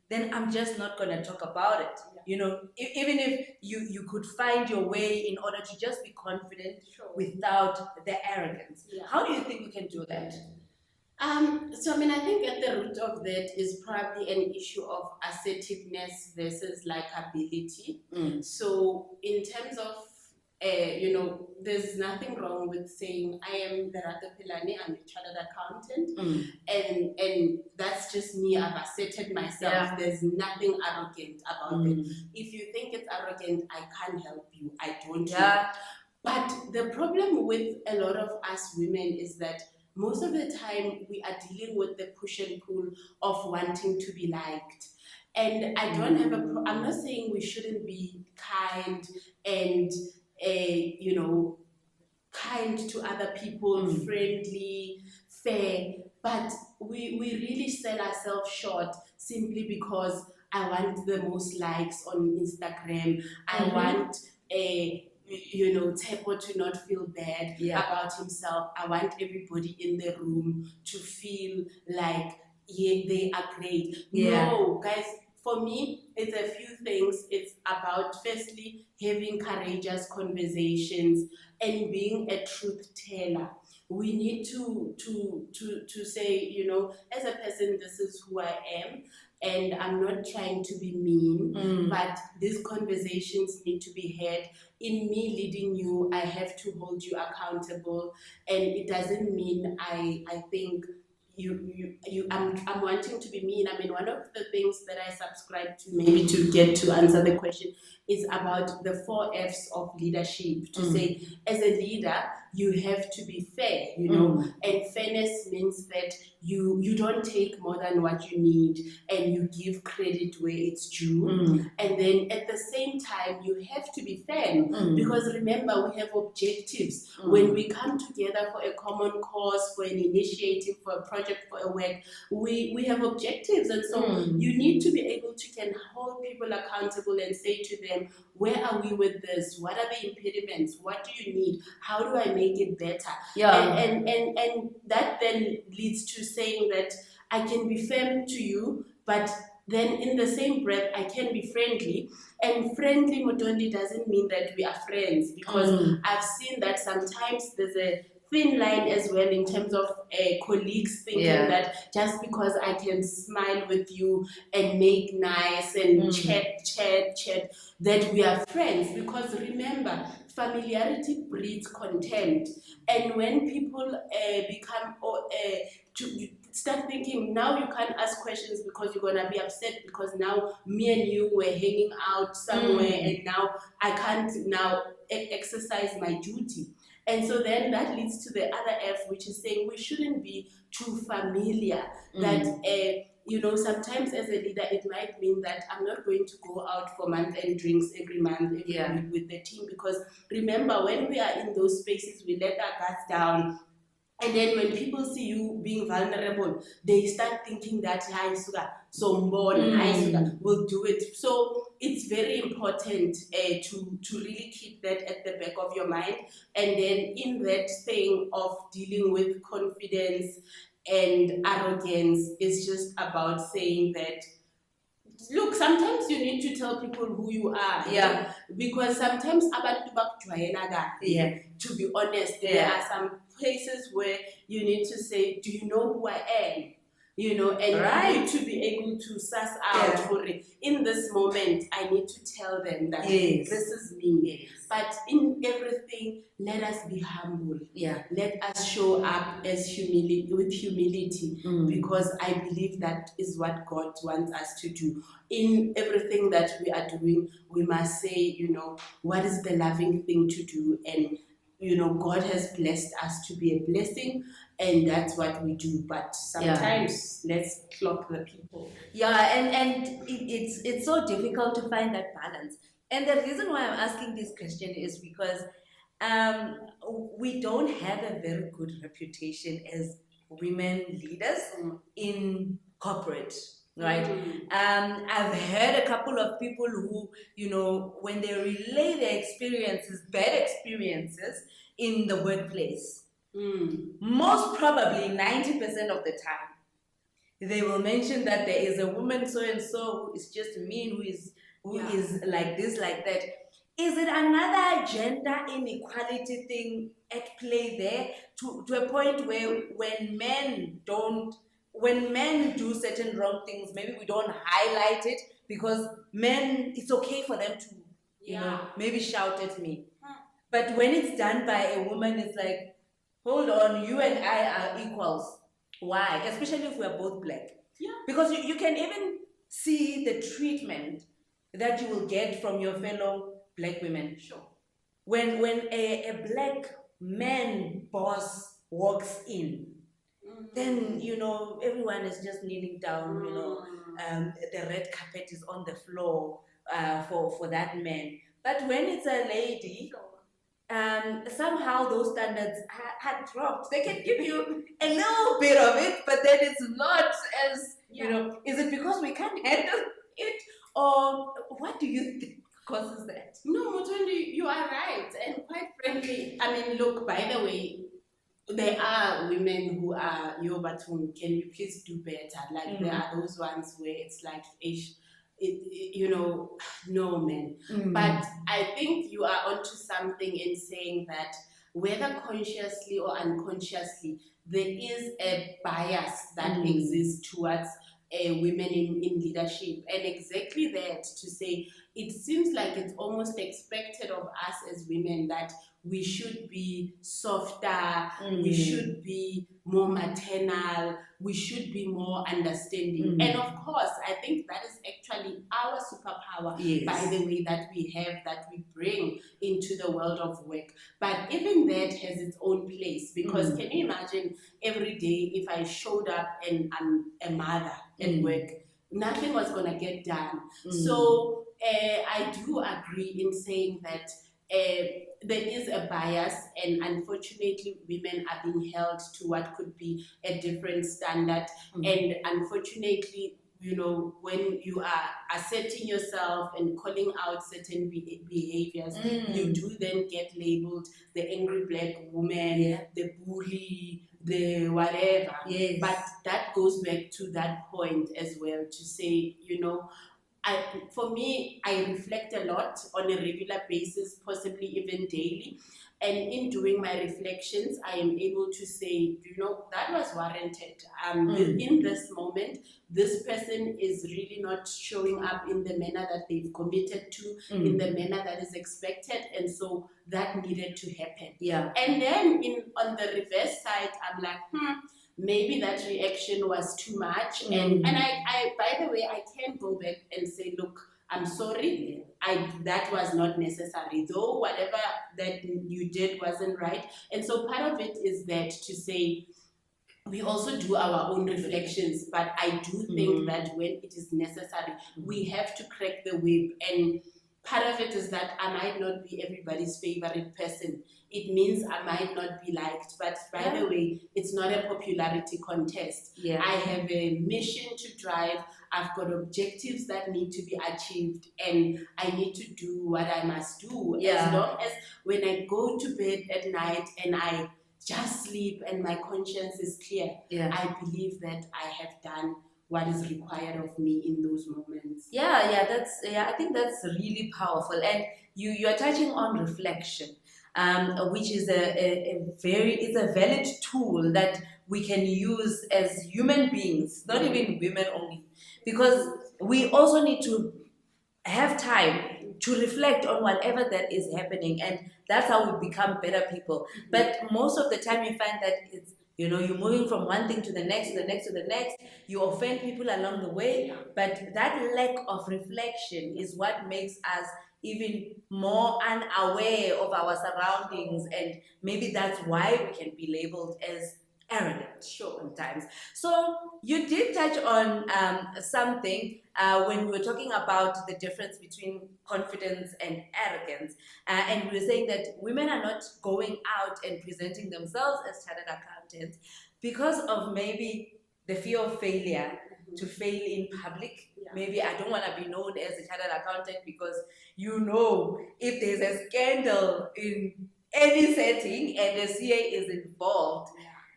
then I'm just not going to talk about it. Yeah. You know, even if you could find your way in order to just be confident Sure. without the arrogance. Yeah. How do you think we can do that? So I mean, I think at the root of that is probably an issue of assertiveness versus likability. So in terms of, there's nothing wrong with saying I am Lerato Pilani, I'm a chartered accountant, and that's just me. I've asserted myself. Yeah. There's nothing arrogant about it. If you think it's arrogant, I can't help you. I don't. Yeah. But the problem with a lot of us women is that most of the time we are dealing with the push and pull of wanting to be liked. And I don't have I'm not saying we shouldn't be kind and, kind to other people, friendly, fair, but we really sell ourselves short simply because I want the most likes on Instagram. I want Tepo to not feel bad about himself. I want everybody in the room to feel like they are great. Yeah. No, guys, for me, it's a few things. It's about firstly having courageous conversations and being a truth teller. We need to say, as a person, this is who I am. And I'm not trying to be mean, but these conversations need to be had. In me leading you, I have to hold you accountable, and it doesn't mean I think I'm wanting to be mean. I mean, one of the things that I subscribe to, maybe to get to answer the question, is about the 4 F's of leadership. To say, as a leader, you have to be fair, and fairness means that you don't take more than what you need, and you give credit where it's due. And then at the same time, you have to be fair, because remember, we have objectives. When we come together for a common cause, for an initiative, for a project, for a work, we have objectives. And so you need to be able to can hold people accountable and say to them, where are we with this? What are the impediments? What do you need? How do I make it better? Yeah. And that then leads to saying that I can be firm to you, but then in the same breath, I can be friendly. And friendly, Motondi, doesn't mean that we are friends, because I've seen that sometimes there's a thin line as well in terms of colleagues thinking that just because I can smile with you and make nice and chat, that we are friends. Because remember, familiarity breeds contempt. And when people become to start thinking, now you can't ask questions because you're going to be upset because now me and you were hanging out somewhere and now I can't now exercise my duty. And so then that leads to the other F, which is saying we shouldn't be too familiar. That, sometimes as a leader, it might mean that I'm not going to go out for month-end drinks every month every week with the team. Because remember, when we are in those spaces, we let our guards down. And then when people see you being vulnerable, they start thinking that will do it. So it's very important to really keep that at the back of your mind. And then in that thing of dealing with confidence and arrogance, it's just about saying that, look, sometimes you need to tell people who you are. Yeah. Because sometimes to be honest, there are some places where you need to say, do you know who I am? And you need to be able to suss out for it. In this moment, I need to tell them that this is me. But in everything, let us be humble. Let us show up as with humility, because I believe that is what God wants us to do. In everything that we are doing, we must say, what is the loving thing to do? And God has blessed us to be a blessing, and that's what we do. But sometimes let's clock the people. And it's so difficult to find that balance. And the reason why I'm asking this question is because we don't have a very good reputation as women leaders in corporate. Right. I've heard a couple of people who, when they relay their experiences, bad experiences in the workplace, most probably 90% of the time, they will mention that there is a woman so and so who is just mean, who Yeah. is like this, like that. Is it another gender inequality thing at play there, to a point where when men do certain wrong things, maybe we don't highlight it because men, it's okay for them to, maybe shout at me. But when it's done by a woman, it's like, hold on, you and I are equals. Why? Especially if we are both black. Yeah. Because you can even see the treatment that you will get from your fellow black women. Sure. When a black man boss walks in, then everyone is just kneeling down. The red carpet is on the floor for that man. But when it's a lady, somehow those standards had dropped. They can give you a little bit of it, but then it's not as, is it because we can't handle it? Or what do you think causes that? No, Mutundi, you are right. And quite frankly, I mean, look, by the way, there are women who are Yobatun, can you please do better? Like, there are those ones where it's like, no, man. But I think you are onto something in saying that whether consciously or unconsciously, there is a bias that exists towards women in leadership. And exactly that, to say, it seems like it's almost expected of us as women that we should be softer, we should be more maternal, we should be more understanding. And of course, I think that is actually our superpower, by the way, that we have, that we bring into the world of work. But even that has its own place, because can you imagine every day if I showed up and I'm a mother at work, nothing was going to get done. So I do agree in saying that there is a bias, and unfortunately women are being held to what could be a different standard. And unfortunately, when you are asserting yourself and calling out certain behaviors, you do then get labeled the angry black woman, the bully, the whatever. But that goes back to that point as well, to say, for me, I reflect a lot on a regular basis, possibly even daily. And in doing my reflections, I am able to say, that was warranted. In this moment, this person is really not showing up in the manner that they've committed to, in the manner that is expected. And so that needed to happen. And then on the reverse side, I'm like, maybe that reaction was too much. And I, by the way, I can go back and say, look, I'm sorry, that was not necessary, though whatever that you did wasn't right. And so part of it is that, to say, we also do our own reflections, but I do think that when it is necessary, we have to crack the whip. And part of it is that I might not be everybody's favorite person. It means I might not be liked. But by the way, it's not a popularity contest. I have a mission to drive. I've got objectives that need to be achieved, and I need to do what I must do. As long as when I go to bed at night and I just sleep and my conscience is clear, I believe that I have done what is required of me in those moments. I think that's really powerful. And you're touching on reflection, which is it's a valid tool that we can use as human beings, not even women only, because we also need to have time to reflect on whatever that is happening, and that's how we become better people. But most of the time you find that it's, you're moving from one thing to the next, to the next, to the next. You offend people along the way, but that lack of reflection is what makes us even more unaware of our surroundings, and maybe that's why we can be labeled as arrogant sometimes. So you did touch on something when we were talking about the difference between confidence and arrogance, and we were saying that women are not going out and presenting themselves as chartered accountants because of maybe the fear of failure, to fail in public. Maybe I don't want to be known as a chartered accountant because if there's a scandal in any setting and the CA is involved,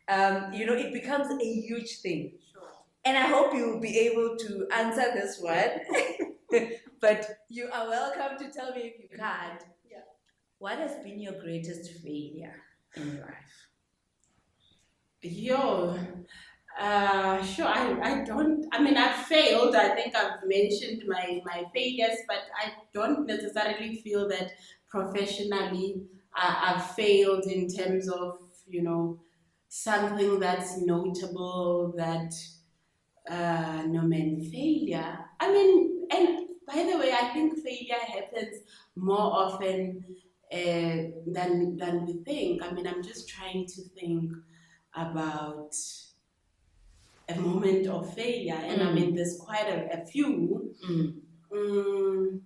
it becomes a huge thing. And I hope you'll be able to answer this one. But you are welcome to tell me if you can't. Yeah. What has been your greatest failure in your life? Yo, sure. I mean, I've failed. I think I've mentioned my failures, but I don't necessarily feel that professionally I've failed in terms of, something that's notable that, no man, failure. I mean, and by the way, I think failure happens more often than we think. I mean, I'm just trying to think about a moment of failure, and I mean, there's quite a few. Mm,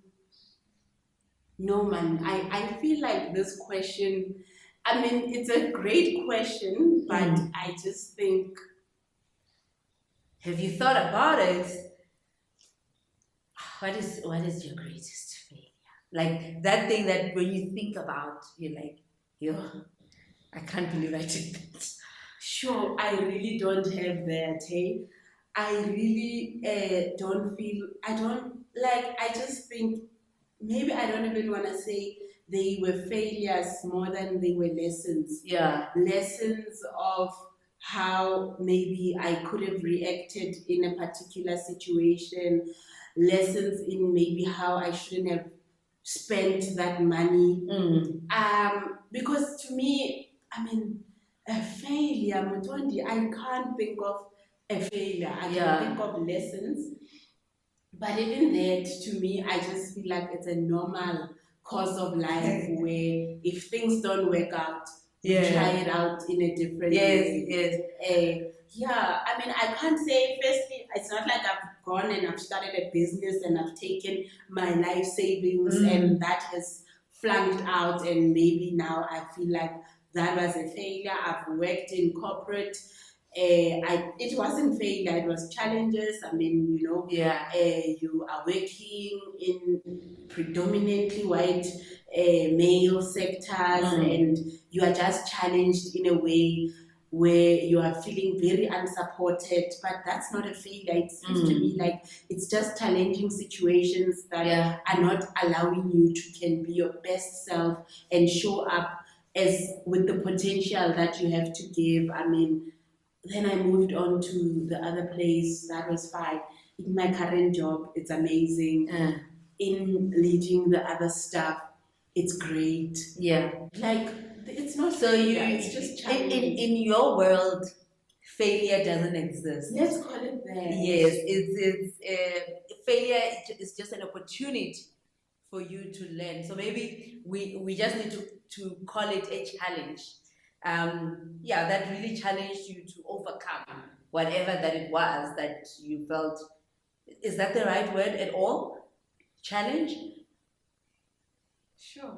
no, man, I feel like this question, I mean, it's a great question, but I just think. Have you thought about it? What is your greatest failure? Like that thing that when you think about, you're like, yo, I can't believe I did that. Sure, I really don't have that, hey. I really don't feel, I just think maybe I don't even want to say they were failures more than they were lessons. Yeah. Lessons of how maybe I could have reacted in a particular situation, lessons in maybe how I shouldn't have spent that money. Because to me, I mean, a failure, Mutondi, I can't think of a failure. I can think of lessons. But even that, to me, I just feel like it's a normal course of life where if things don't work out, you try it out in a different way. Yeah, I mean, I can't say, firstly, it's not like I've gone and I've started a business and I've taken my life savings and that has flunked out, and maybe now I feel like that was a failure. I've worked in corporate. It wasn't failure, it was challenges. I mean, you are working in predominantly white male sectors, and you are just challenged in a way where you are feeling very unsupported, but that's not a failure. It seems to me like it's just challenging situations that are not allowing you to can be your best self and show up as with the potential that you have to give. I mean, then I moved on to the other place. That was fine. In my current job, it's amazing. In leading the other stuff, it's great. Yeah. Like, it's not So it's just in your world, failure doesn't exist. Let's call it that. Yes, it's failure is just an opportunity for you to learn. So maybe we just need to call it a challenge. That really challenged you to overcome whatever that it was that you felt. Is that the right word at all? Challenge? Sure.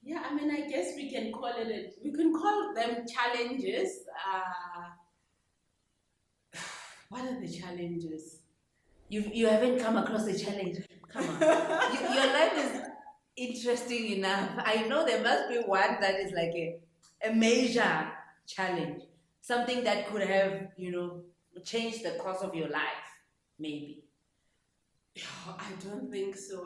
Yeah, I mean, I guess we can call them challenges. What are the challenges? You haven't come across a challenge. Come on. Your life is interesting enough. I know there must be one that is like a major challenge. Something that could have, changed the course of your life, maybe. I don't think so.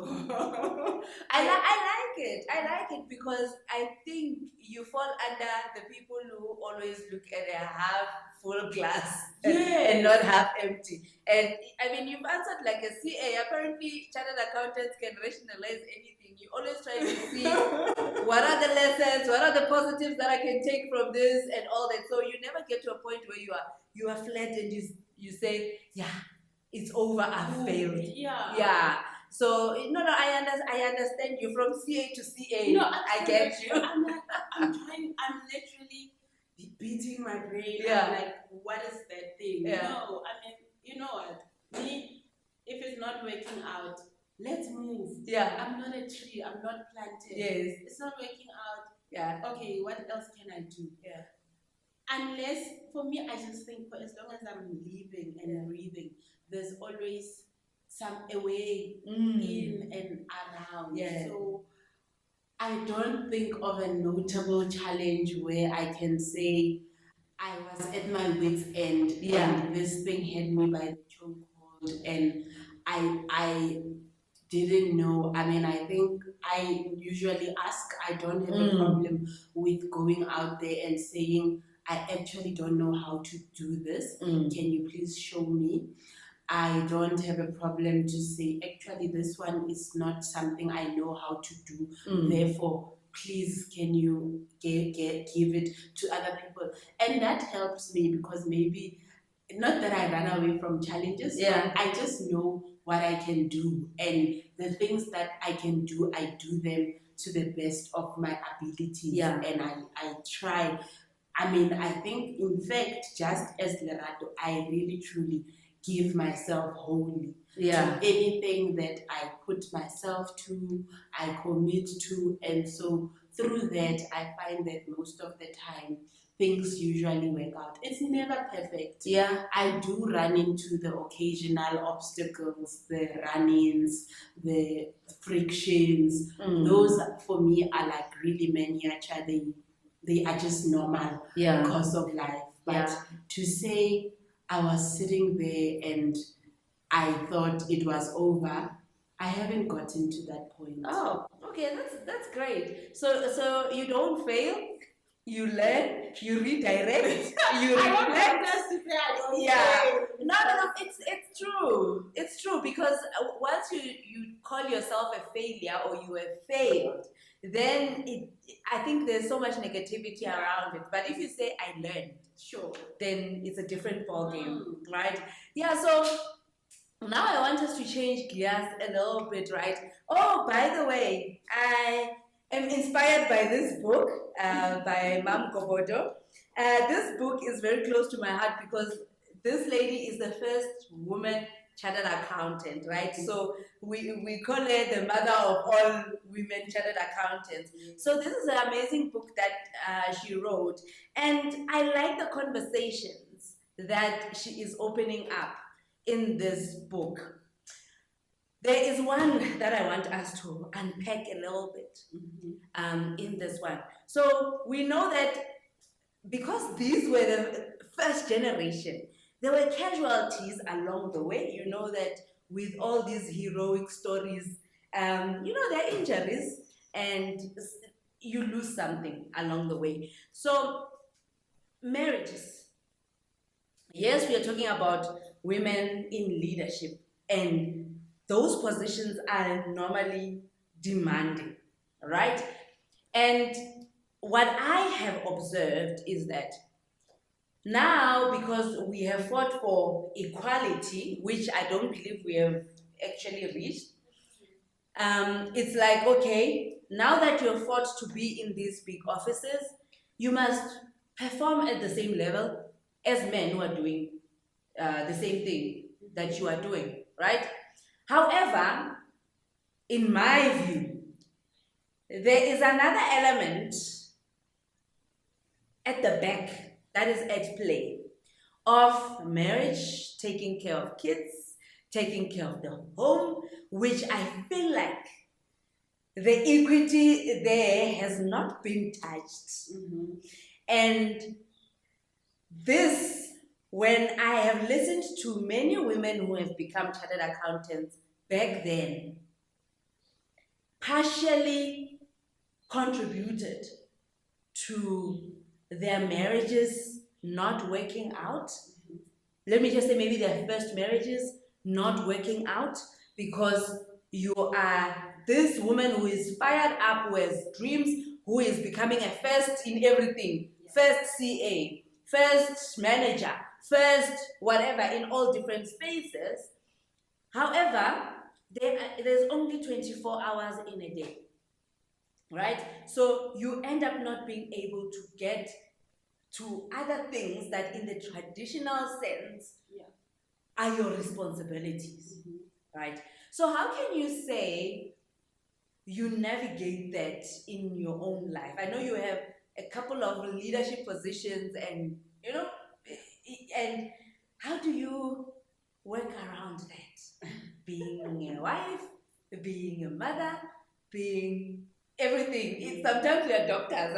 I like it. I like it because I think you fall under the people who always look at a half full glass and not half empty. And I mean, you've answered like a CA. Apparently, chartered accountants can rationalize anything. You always try to see what are the lessons, what are the positives that I can take from this, and all that. So you never get to a point where you are flat and you say, it's over, I've failed. Yeah. So I understand you from CA to CA. No, I get you. I'm literally beating my brain. Yeah. I'm like, what is that thing? Yeah. No, I mean, you know what? Me, if it's not working out, let's move. Yeah. I'm not a tree, I'm not planted. Yes. It's not working out. Yeah. Okay, what else can I do? Yeah. Unless, for me, I just think for as long as I'm living and breathing, there's always a way in and around. Yeah. So I don't think of a notable challenge where I can say I was at my wit's end, and this thing had me by the chokehold, and I didn't know. I mean, I think I usually ask. I don't have a problem with going out there and saying, I actually don't know how to do this. Can you please show me? I don't have a problem to say, actually, this one is not something I know how to do. Therefore, please, can you give it to other people? And that helps me because maybe, not that I run away from challenges, but I just know what I can do. And the things that I can do, I do them to the best of my abilities. And I try. I mean, I think, in fact, just as Lerato, I really truly give myself wholly to anything that I put myself to, I commit to. And so through that, I find that most of the time, things usually work out. It's never perfect. I do run into the occasional obstacles, the run-ins, the frictions. Those for me are like really miniature. They are just normal because of life. But to say I was sitting there and I thought it was over, I haven't gotten to that point. Oh, okay, that's great. So you don't fail, you learn, you redirect, you reflect. No. It's true. It's true because once you call yourself a failure or you have failed, then I think there's so much negativity around it. But if you say I learned, then it's a different ballgame, right? Yeah. So now I want us to change gears a little bit, right? Oh, by the way, I am inspired by this book by Mam Kobodo. This book is very close to my heart because this lady is the first woman chartered accountant, right? So we call her the mother of all women chartered accountants. So this is an amazing book that she wrote, and I like the conversations that she is opening up in this book. There is one that I want us to unpack a little bit in this one. So we know that because these were the first generation, there were casualties along the way. You know that with all these heroic stories, there are injuries and you lose something along the way. So marriages. Yes, we are talking about women in leadership, and those positions are normally demanding, right? And what I have observed is that now, because we have fought for equality, which I don't believe we have actually reached, it's like, okay, now that you're fought to be in these big offices, you must perform at the same level as men who are doing the same thing that you are doing, right? However, in my view, there is another element at the back that is at play of marriage, taking care of kids, taking care of the home, which I feel like the equity there has not been touched. And this, when I have listened to many women who have become chartered accountants back then, partially contributed to their marriages not working out. Let me just say, maybe their first marriages not working out because you are this woman who is fired up, who has dreams, who is becoming a first in everything, first CA, first manager, first whatever, in all different spaces. However, there's only 24 hours in a day, right? So you end up not being able to get to other things that in the traditional sense are your responsibilities, right? So how can you say you navigate that in your own life? I know you have a couple of leadership positions and, and how do you work around that? Being a wife, being a mother, being everything. Sometimes we are doctors,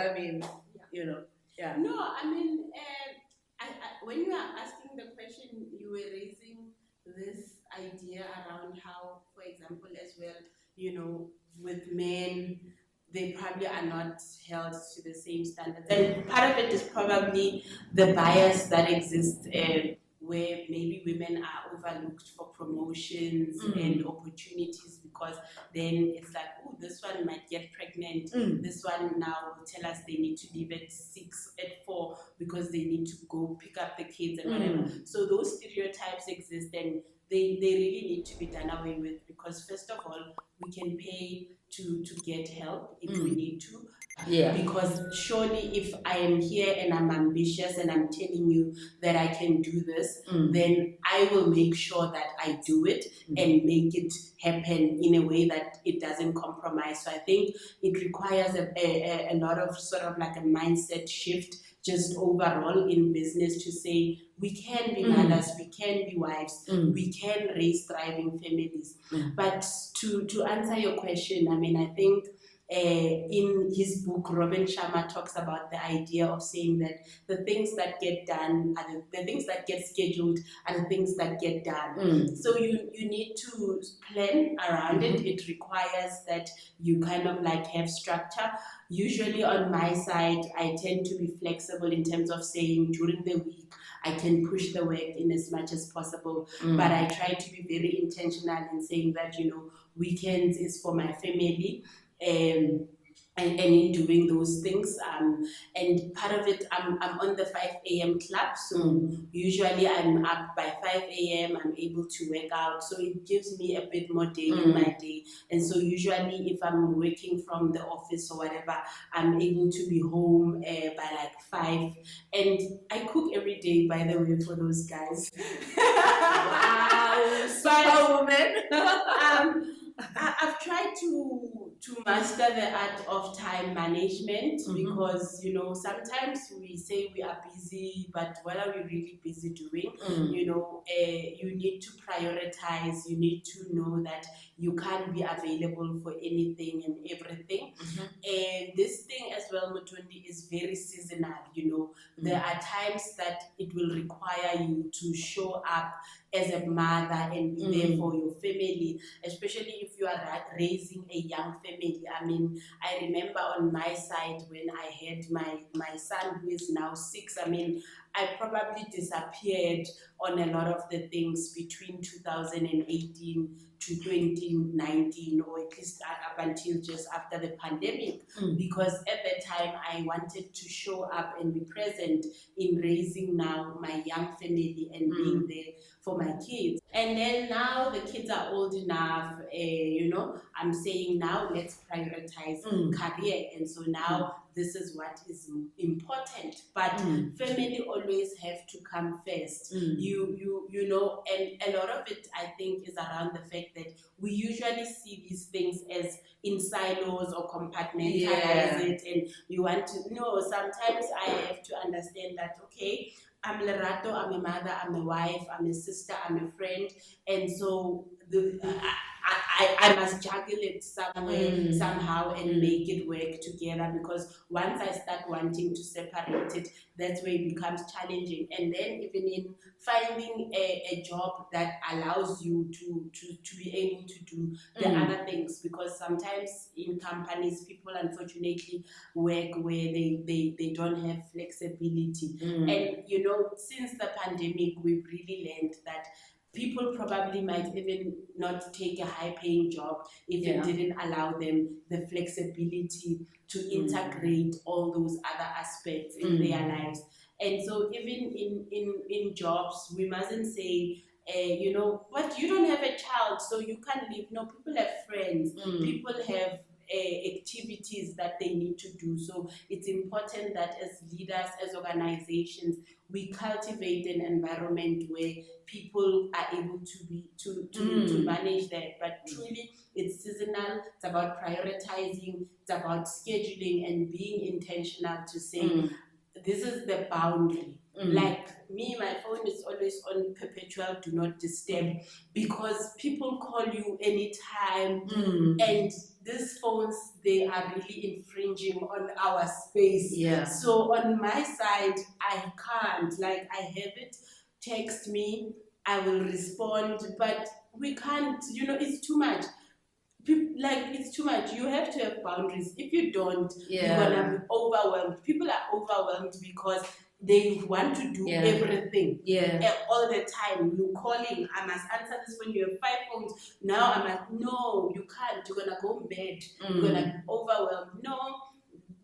No, I mean, when you are asking the question, you were raising this idea around how, for example, as well, you know, with men, they probably are not held to the same standards. And part of it is probably the bias that exists where maybe women are overlooked for promotions and opportunities because then it's like, oh, this one might get pregnant. This one now will tell us they need to leave at 6, at 4 because they need to go pick up the kids and whatever. So those stereotypes exist and they really need to be done away with because first of all, we can pay to get help if we need to. Yeah. Because surely if I am here and I'm ambitious and I'm telling you that I can do this, then I will make sure that I do it and make it happen in a way that it doesn't compromise. So I think it requires a lot of sort of like a mindset shift just overall in business to say we can be mothers, we can be wives, we can raise thriving families. But to answer your question, I mean, I think in his book, Robin Sharma talks about the idea of saying that the things that get done are the things that get scheduled are the things that get done. So you need to plan around it. It requires that you kind of like have structure. Usually on my side, I tend to be flexible in terms of saying during the week, I can push the work in as much as possible. But I try to be very intentional in saying that, you know, weekends is for my family. And in doing those things, and part of it, I'm on the 5 a.m. club, so usually I'm up by 5 a.m. I'm able to work out, so it gives me a bit more day in my day. And so usually if I'm working from the office or whatever, I'm able to be home by like 5, and I cook every day, by the way, for those guys. Wow, superwoman. I've tried to master the art of time management because, you know, sometimes we say we are busy, but what are we really busy doing? You know, you need to prioritize, you need to know that you can't be available for anything and everything. And this thing as well, Mutundi, is very seasonal, you know. There are times that it will require you to show up as a mother and be there for your family, especially if you are raising a young family. I mean, I remember on my side when I had my son who is now 6, I mean, I probably disappeared on a lot of the things between 2018 to 2019, or at least up until just after the pandemic, because at that time I wanted to show up and be present in raising now my young family and being there for my kids. And then now the kids are old enough, you know, I'm saying now let's prioritize career. And so now this is what is important. But family always have to come first. You know, and a lot of it I think is around the fact that we usually see these things as in silos or compartmentalize it, and you want to know. Sometimes I have to understand that, okay, I'm Lerato, I'm a mother, I'm a wife, I'm a sister, I'm a friend, and so I must juggle it somewhere, somehow, and make it work together, because once I start wanting to separate it, that's where it becomes challenging. And then even in finding a job that allows you to be able to do the other things, because sometimes in companies, people unfortunately work where they don't have flexibility. And you know, since the pandemic, we've really learned that people probably might even not take a high-paying job if it didn't allow them the flexibility to integrate all those other aspects in their lives. And so even in jobs, we mustn't say, you know, what, you don't have a child, so you can't live. No, people have friends. People have activities that they need to do. So it's important that as leaders, as organizations, we cultivate an environment where people are able to manage that. But truly, it's seasonal. It's about prioritizing. It's about scheduling and being intentional to say, this is the boundary. Like me, my phone is always on perpetual do not disturb, because people call you anytime, and these phones, they are really infringing on our space. Yeah. So on my side, I can't. Like, I have it, text me, I will respond, but we can't, it's too much. Like, it's too much. You have to have boundaries. If you don't, you're gonna be overwhelmed. People are overwhelmed because they want to do everything all the time. You're calling, I must answer this when you have 5 phones. Now I'm like, no, you can't. You're gonna go mad. You're gonna be overwhelmed. No,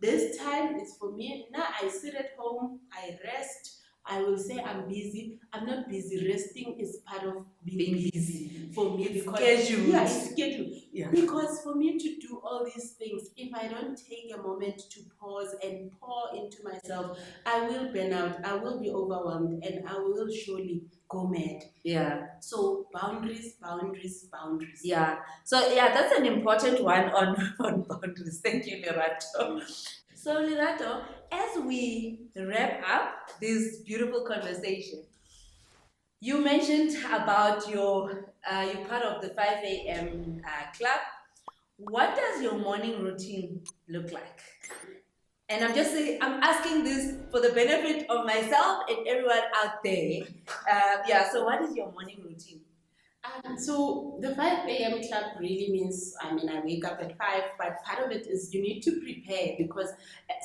this time is for me. Now I sit at home, I rest. I will say I'm busy. I'm not busy. Resting is part of being busy for me because scheduled. Yeah, it's scheduled. Yeah. Because for me to do all these things, if I don't take a moment to pause and pour into myself, I will burn out. I will be overwhelmed, and I will surely go mad. Yeah. So boundaries, boundaries, boundaries. Yeah. So yeah, that's an important one on boundaries. Thank you, Lerato. So Lerato, as we wrap up this beautiful conversation, you mentioned about you're part of the 5 a.m. Club. What does your morning routine look like? And I'm asking this for the benefit of myself and everyone out there. So what is your morning routine? So the 5 a.m. club really means, I wake up at 5, but part of it is you need to prepare, because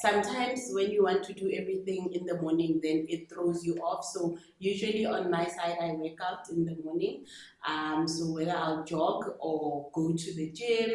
sometimes when you want to do everything in the morning, then it throws you off. So usually on my side, I wake up in the morning. So whether I'll jog or go to the gym,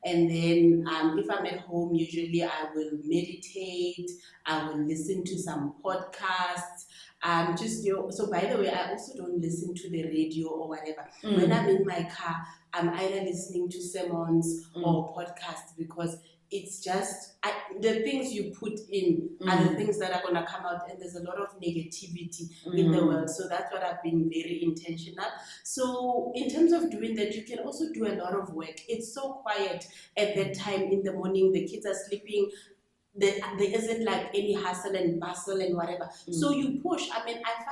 and then if I'm at home, usually I will meditate, I will listen to some podcasts. So by the way, I also don't listen to the radio or whatever. When I'm in my car, I'm either listening to sermons or podcasts, because it's just the things you put in are the things that are going to come out, and there's a lot of negativity in the world. So that's what I've been very intentional. So in terms of doing that, you can also do a lot of work. It's so quiet at that time in the morning. The kids are sleeping. There isn't like any hustle and bustle and whatever. So you push. I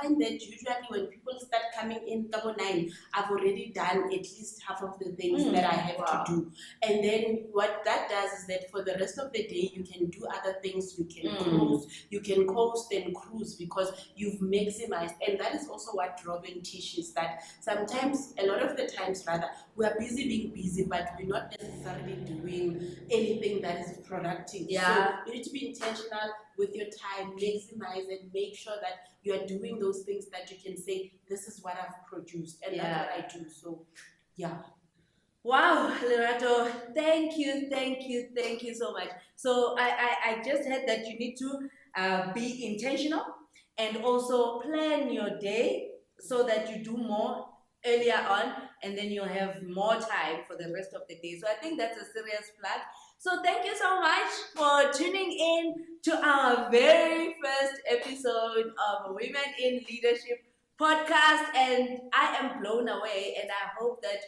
find that usually when people start coming in 9, I've already done at least half of the things that I have to do. And then what that does is that for the rest of the day, you can do other things. You can cruise, you can coast and cruise, because you've maximized. And that is also what Robin teaches, that sometimes, a lot of the times rather, we are busy being busy, but we're not necessarily doing anything that is productive. Yeah. So you need to be intentional with your time, maximize and make sure that you are doing those things that you can say, this is what I've produced, and that's what I do. So, yeah. Wow, Lerato, thank you so much. So I just heard that you need to be intentional and also plan your day so that you do more earlier on, and then you'll have more time for the rest of the day. So I think that's a serious plug. So thank you so much for tuning in to our very first episode of Women in Leadership podcast, and I am blown away, and I hope that